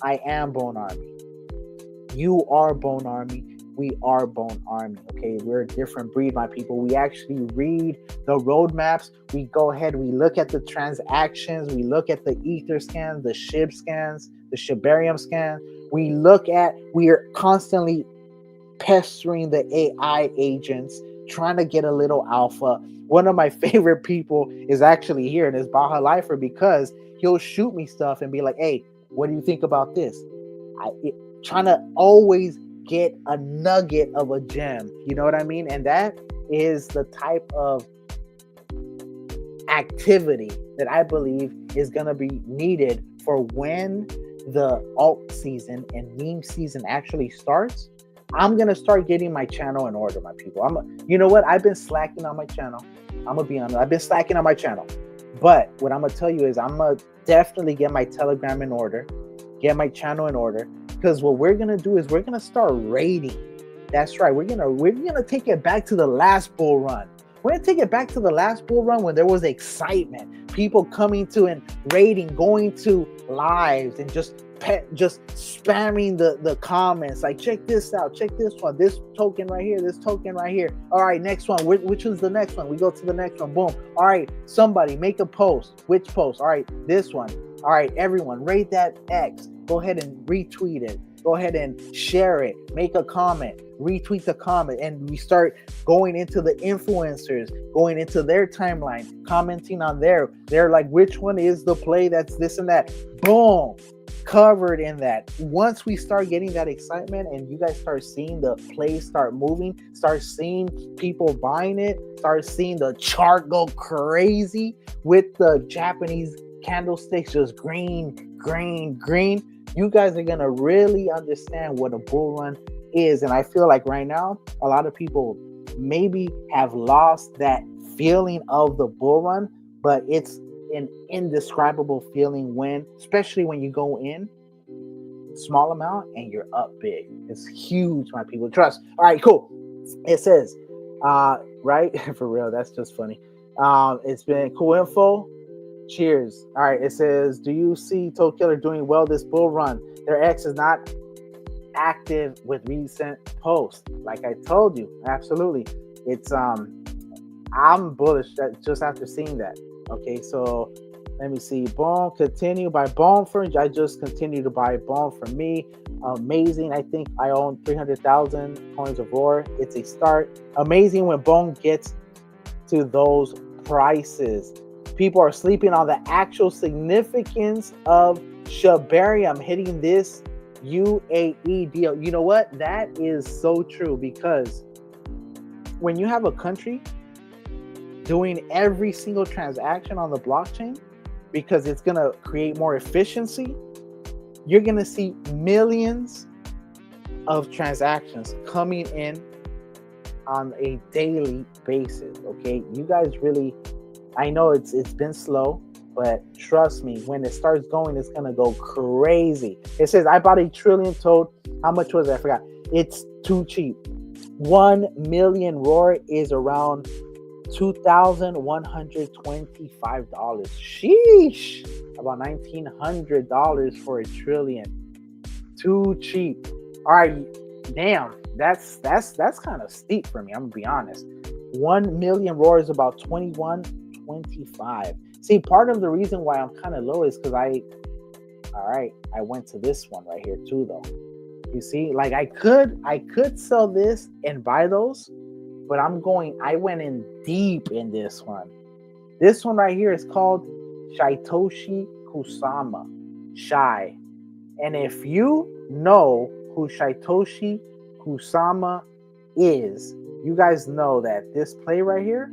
I am Bone Army. You are Bone Army. We are Bone Army. Okay, we're a different breed, my people. We actually read the roadmaps. We go ahead. We look at the transactions. We look at the Ether scans, the Shib scans, the Shibarium scans. We are constantly pestering the AI agents, trying to get a little alpha. One of my favorite people is actually here, and it's Baja Lifer, because he'll shoot me stuff and be like, hey, what do you think about this? Trying to always get a nugget of a gem. You know what I mean? And that is the type of activity that I believe is going to be needed for when the alt season and meme season actually starts. I'm going to start getting my channel in order, my people. You know what? I've been slacking on my channel. I'm going to be honest. I've been slacking on my channel. But what I'm going to tell you is I'm going to definitely get my Telegram in order, get my channel in order, because what we're going to do is we're going to start raiding. That's right. We're going to take it back to the last bull run. We're going to take it back to the last bull run when there was excitement. People coming to and raiding, going to lives and just spamming the comments. Like, check this out. Check this one. This token right here. This token right here. All right, next one. Which one's the next one? We go to the next one. Boom. All right, somebody make a post. Which post? All right, this one. All right, everyone, rate that X. Go ahead and retweet it. go ahead and share it, make a comment, retweet the comment, and we start going into the influencers, going into their timeline, commenting on they're like, which one is the play that's this and that. Boom, covered in that. Once we start getting that excitement and you guys start seeing the plays start moving, start seeing people buying it, start seeing the chart go crazy with the Japanese candlesticks just green, green, green, you guys are gonna really understand what a bull run is. And I feel like right now a lot of people maybe have lost that feeling of the bull run, but it's an indescribable feeling when, especially when you go in small amount and you're up big. It's huge, my people. Trust. All right, cool. It says, right, for real, that's just funny. It's been cool info. Cheers. All right, it says, do you see Toe Killer doing well this bull run? Their ex is not active with recent posts. Like I told you, absolutely. It's I'm bullish that just after seeing that. Okay, so let me see. Bone, continue buy Bone for. I just continue to buy Bone for me. Amazing. I think I own 300,000 coins of Roar. It's a start. Amazing when Bone gets to those prices. People are sleeping on the actual significance of Shibarium hitting this UAE deal. You know what? That is so true, because when you have a country doing every single transaction on the blockchain, because it's going to create more efficiency, you're going to see millions of transactions coming in on a daily basis. Okay, you guys really, I know it's been slow, but trust me, when it starts going, it's going to go crazy. It says, I bought a trillion toad. How much was it? I forgot. It's too cheap. 1 million Roar is around $2,125. Sheesh. About $1,900 for a trillion. Too cheap. All right. Damn. That's kind of steep for me. I'm gonna be honest. 1 million Roar is about $2,125. See, part of the reason why I'm kind of low is because I went to this one right here too, though. You see, like I could sell this and buy those, but I went in deep in this one. This one right here is called Shytoshi Kusama Shy. And if you know who Shytoshi Kusama is, you guys know that this play right here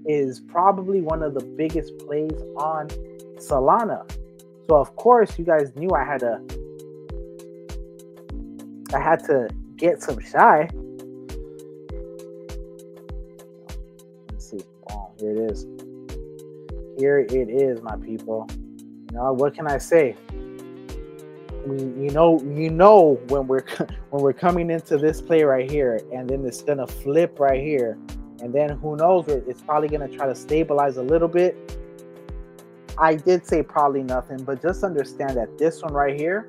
is probably one of the biggest plays on Solana. So of course you guys knew I had to get some Shy. Let's see. Oh, here it is. Here it is, my people. You know, what can I say? You know when we're coming into this play right here, and then it's gonna flip right here, and then who knows, it's probably gonna try to stabilize a little bit. I did say probably nothing, but just understand that this one right here,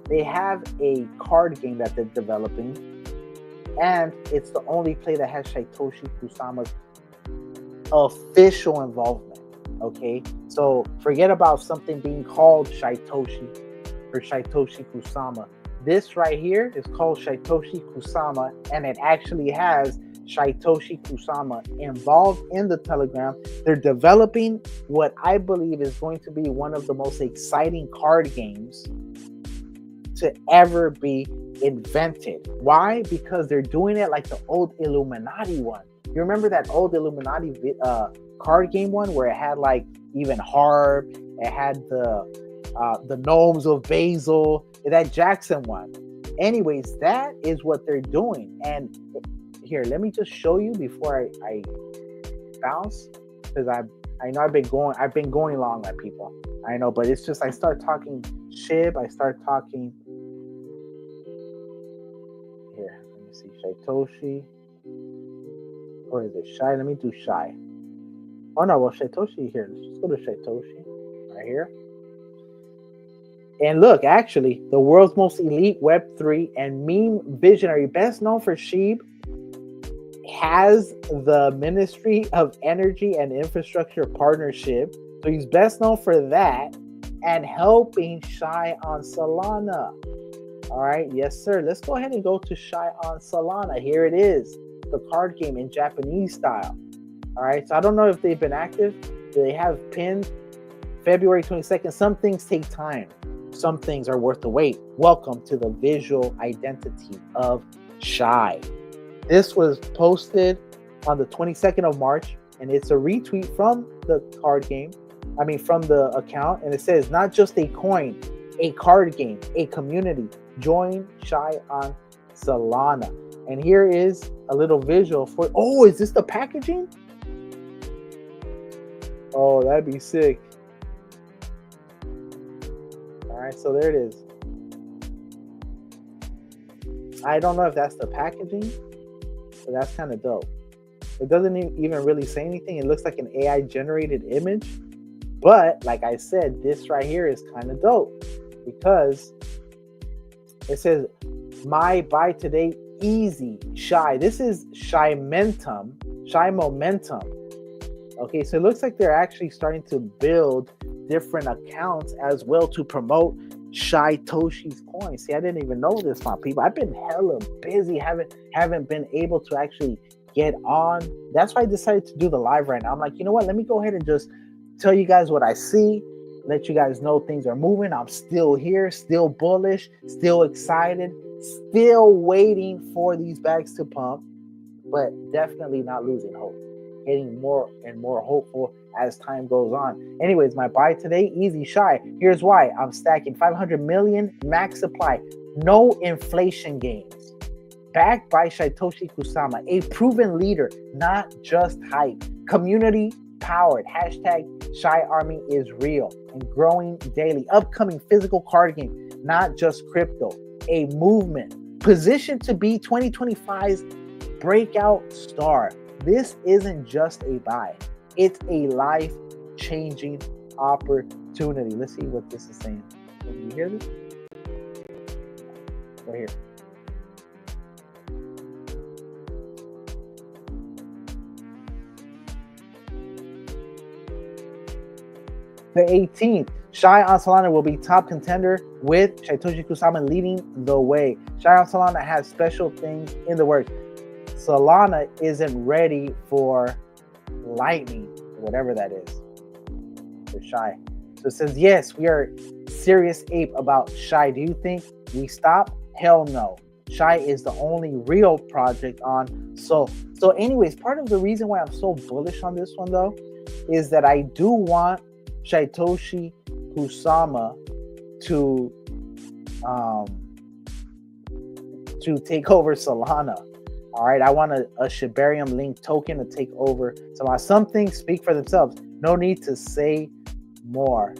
they have a card game that they're developing, and it's the only play that has Shytoshi Kusama's official involvement. Okay, so forget about something being called Shytoshi or Shytoshi Kusama. This right here is called Shytoshi Kusama, and it actually has Shytoshi Kusama involved in the Telegram. They're developing what I believe is going to be one of the most exciting card games to ever be invented. Why? Because they're doing it like the old Illuminati one. You remember that old Illuminati card game one where it had like even Harp, it had the Gnomes of Basil, that Jackson one. Anyways, that is what they're doing. And here, let me just show you before I bounce, because I know I've been going long, my people. I know, but it's just I start talking Shib, I start talking here. Let me see, Shytoshi, or is it Shy? Let me do Shy. Oh no, well Shytoshi here. Let's just go to Shytoshi right here. And look, actually, the world's most elite Web3 and meme visionary, best known for Shib, has the Ministry of Energy and Infrastructure partnership. So he's best known for that and helping Shy on Solana. All right, yes, sir. Let's go ahead and go to Shy on Solana. Here it is, the card game in Japanese style. All right, so I don't know if they've been active. They have pinned February 22nd. Some things take time. Some things are worth the wait. Welcome to the visual identity of Shy. This was posted on the 22nd of March, and it's a retweet from the card game. I mean, from the account, and it says, not just a coin, a card game, a community. Join Shy on Solana. And here is a little visual for, oh, is this the packaging? Oh, that'd be sick. All right, so there it is. I don't know if that's the packaging, but that's kind of dope. It doesn't even really say anything. It looks like an AI generated image. But like I said, this right here is kind of dope because it says, my buy today, easy, Shy. This is Shy Momentum. Okay, so it looks like they're actually starting to build different accounts as well to promote Shy Toshi's coin. See, I didn't even know this, my people. I've been hella busy, haven't been able to actually get on. That's why I decided to do the live right now. I'm like, you know what? Let me go ahead and just tell you guys what I see, let you guys know things are moving. I'm still here, still bullish, still excited, still waiting for these bags to pump, but definitely not losing hope. Getting more and more hopeful as time goes on. Anyways, my buy today, easy, Shy. Here's why. I'm stacking 500 million max supply, no inflation gains. Backed by Satoshi Kusama, a proven leader, not just hype. Community powered. Hashtag Shy Army is real and growing daily. Upcoming physical card game, not just crypto. A movement positioned to be 2025's breakout star. This isn't just a buy. It's a life-changing opportunity. Let's see what this is saying. Can you hear this? Right here. The 18th, Shy on Solana will be top contender with Satoshi Kusama leading the way. Shy on Solana has special things in the works. Solana isn't ready for lightning, whatever that is, for Shy. So it says, yes, we are serious ape about Shy. Do you think we stop? Hell no. Shy is the only real project on. So anyways, part of the reason why I'm so bullish on this one though, is that I do want Satoshi Kusama to take over Solana. All right, I want a Shibarium link token to take over Solana. Some things speak for themselves. No need to say more.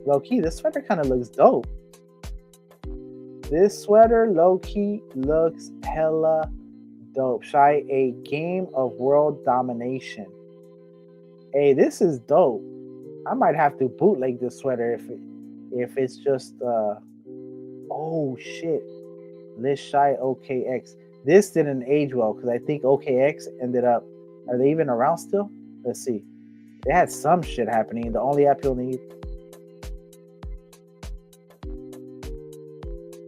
Low key, this sweater kind of looks dope. This sweater low key looks hella dope. Shy, a game of world domination. Hey, this is dope. I might have to bootleg this sweater if it's just oh shit. List Shy OKX. This didn't age well because I think OKX ended up. Are they even around still? Let's see. They had some shit happening. The only app you'll need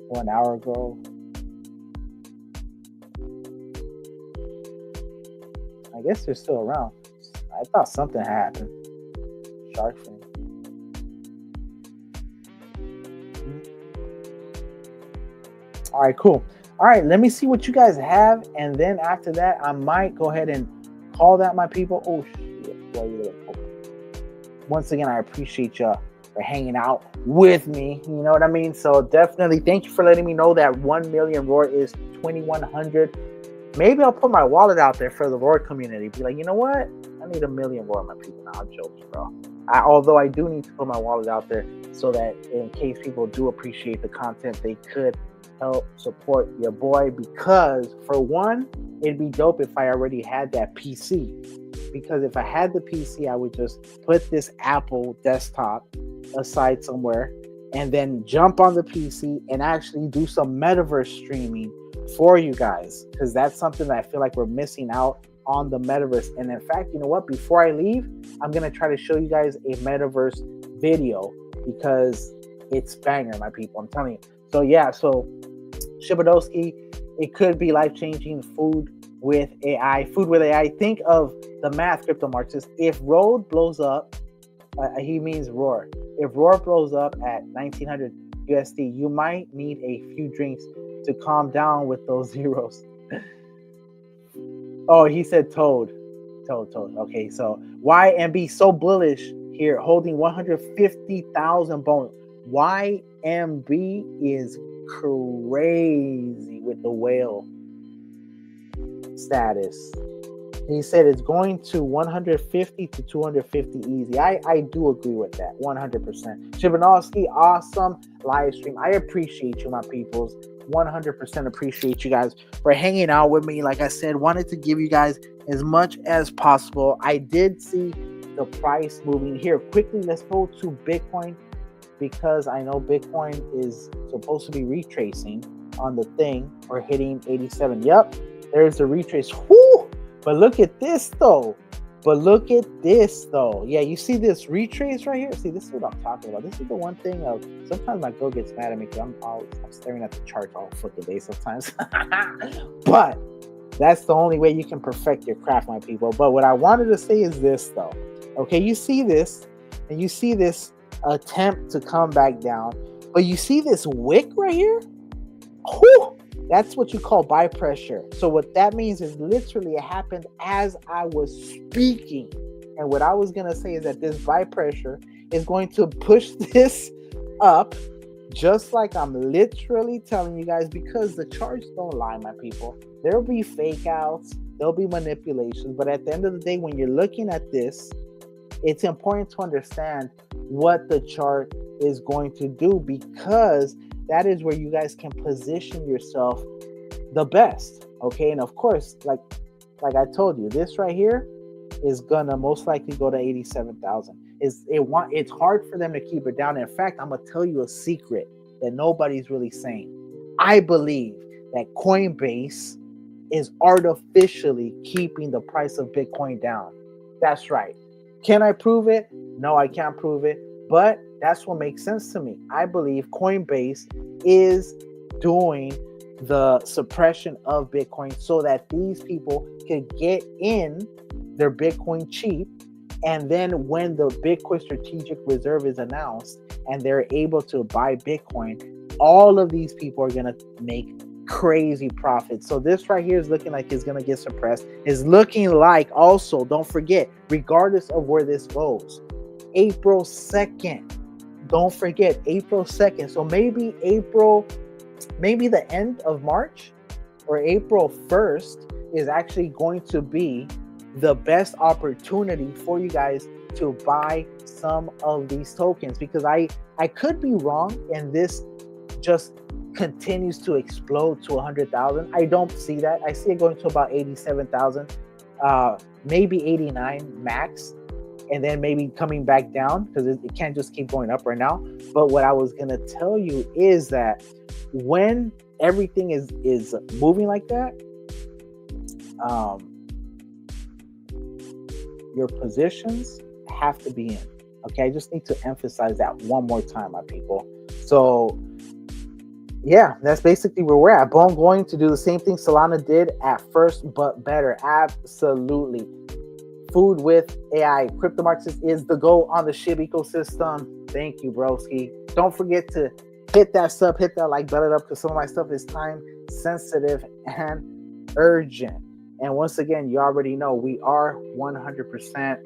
1 hour ago. I guess they're still around. I thought something happened. Shark Fin. All right, cool. All right, let me see what you guys have, and then after that, I might go ahead and call that, my people. Oh shit! Once again, I appreciate you for hanging out with me. You know what I mean? So definitely, thank you for letting me know that 1 million roar is 2,100. Maybe I'll put my wallet out there for the roar community. Be like, you know what? I need 1 million roar, my people. Now I'm joking, bro. Although I do need to put my wallet out there so that in case people do appreciate the content, they could help support your boy. Because for one, it'd be dope if I already had that PC. Because if I had the PC, I would just put this Apple desktop aside somewhere and then jump on the PC and actually do some metaverse streaming for you guys. Because that's something that I feel like we're missing out on, the metaverse. And in fact, you know what? Before I leave, I'm going to try to show you guys a metaverse video because it's banger, my people. I'm telling you. So yeah, so Shibadowski, it could be life-changing food with AI. Food with AI. Think of the math, crypto Marxist. If Road blows up, he means Roar. If Roar blows up at 1900 USD, you might need a few drinks to calm down with those zeros. Oh, he said Toad. Toad. Okay, so YMB so bullish here, holding 150,000 bones. YMB is crazy with the whale status. He said it's going to 150 to 250 easy. I do agree with that 100%. Shibanovsky, awesome live stream. I appreciate you, my peoples. 100% appreciate you guys for hanging out with me. Like I said, wanted to give you guys as much as possible. I did see the price moving here. Quickly, let's go to Bitcoin, because I know Bitcoin is supposed to be retracing on the thing or hitting 87. Yep, there's a retrace. Whoo! But look at this though. Yeah, you see this retrace right here? See, this is what I'm talking about. This is the one thing of sometimes my girl gets mad at me because I'm staring at the chart all fucking day sometimes. But that's the only way you can perfect your craft, my people. But what I wanted to say is this though. Okay, you see this, and you see this attempt to come back down, but you see this wick right here? Whew! That's what you call buy pressure. So what that means is literally it happened as I was speaking. And what I was going to say is that this buy pressure is going to push this up, just like I'm literally telling you guys, because the charts don't lie, my people. There'll be fake outs, there'll be manipulations, but at the end of the day, when you're looking at this, it's important to understand what the chart is going to do, because that is where you guys can position yourself the best. Okay, and of course, like I told you, this right here is gonna most likely go to 87,000. It's hard for them to keep it down. In fact, I'm gonna tell you a secret that nobody's really saying. I believe that Coinbase is artificially keeping the price of Bitcoin down. That's right. Can I prove it? No, I can't prove it, but that's what makes sense to me. I believe Coinbase is doing the suppression of Bitcoin so that these people can get in their Bitcoin cheap. And then when the Bitcoin strategic reserve is announced and they're able to buy Bitcoin, all of these people are going to make crazy profits. So this right here is looking like it's going to get suppressed. It's looking like also, don't forget, regardless of where this goes, April 2nd, don't forget April 2nd. So maybe the end of March or April 1st is actually going to be the best opportunity for you guys to buy some of these tokens, because I could be wrong and this just continues to explode to 100,000. I don't see that. I see it going to about 87,000, maybe 89 max, and then maybe coming back down, because it can't just keep going up right now. But what I was gonna tell you is that when everything is moving like that, your positions have to be in. Okay, I just need to emphasize that one more time, my people. So yeah, that's basically where we're at. Bone going to do the same thing Solana did at first, but better. Absolutely. Food with AI. Crypto Marxist is the go on the Shib ecosystem. Thank you, broski. Don't forget to hit that sub, hit that like, bell it up, because some of my stuff is time sensitive and urgent. And once again, you already know we are 100%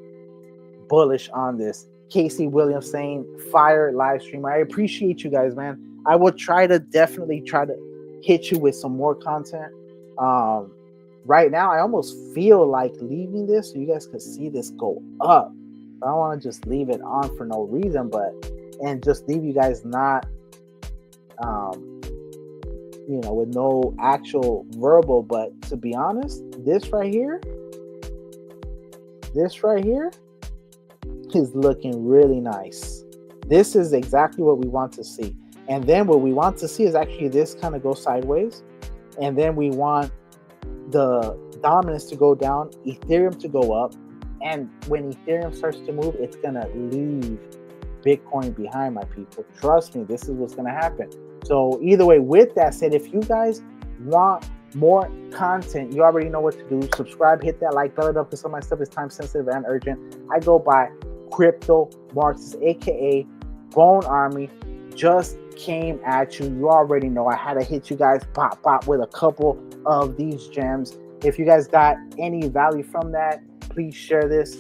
bullish on this. Casey Williams saying fire live stream. I appreciate you guys, man. I will definitely try to hit you with some more content. Right now, I almost feel like leaving this so you guys could see this go up. I don't want to just leave it on for no reason, and just leave you guys not, with no actual verbal. But to be honest, this right here is looking really nice. This is exactly what we want to see. And then what we want to see is actually this kind of go sideways. And then we want the dominance to go down, Ethereum to go up. And when Ethereum starts to move, it's going to leave Bitcoin behind, my people. Trust me, this is what's going to happen. So either way, with that said, if you guys want more content, you already know what to do. Subscribe, hit that like bell up, because some of my stuff is time sensitive and urgent. I go by Crypto Marxist, aka Bone Army. Just came at you. You already know I had to hit you guys pop with a couple of these gems. If you guys got any value from that, please share this.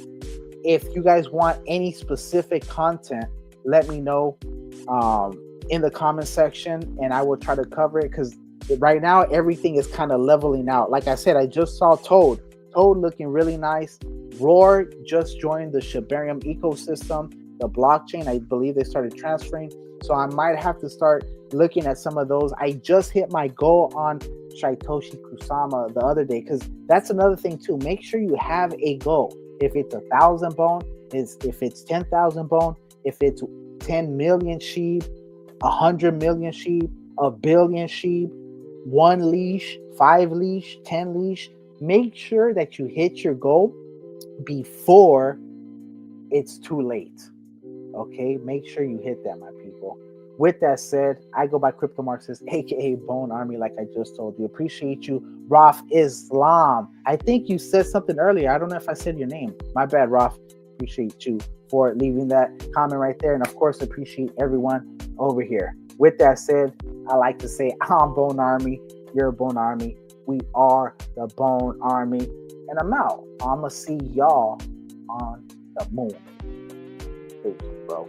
If you guys want any specific content, let me know in the comment section, and I will try to cover it, because right now everything is kind of leveling out. Like I said, I just saw Toad looking really nice. Roar just joined the Shibarium ecosystem, the blockchain. I believe they started transferring, so I might have to start looking at some of those. I just hit my goal on Satoshi Kusama the other day, because that's another thing too. Make sure you have a goal. If it's 1,000 bone, if it's 10,000 bone, if it's 10 million sheep, 100 million sheep, a billion sheep, 1 leash, 5 leash, 10 leash. Make sure that you hit your goal before it's too late. Okay, make sure you hit that, my people. With that said, I go by Crypto Marxist, aka Bone Army, like I just told you. Appreciate you, Raf Islam. I think you said something earlier. I don't know if I said your name. My bad, Raf. Appreciate you for leaving that comment right there. And of course, appreciate everyone over here. With that said, I like to say I'm Bone Army. You're Bone Army. We are the Bone Army. And I'm out. I'm going to see y'all on the moon. Peace, bro.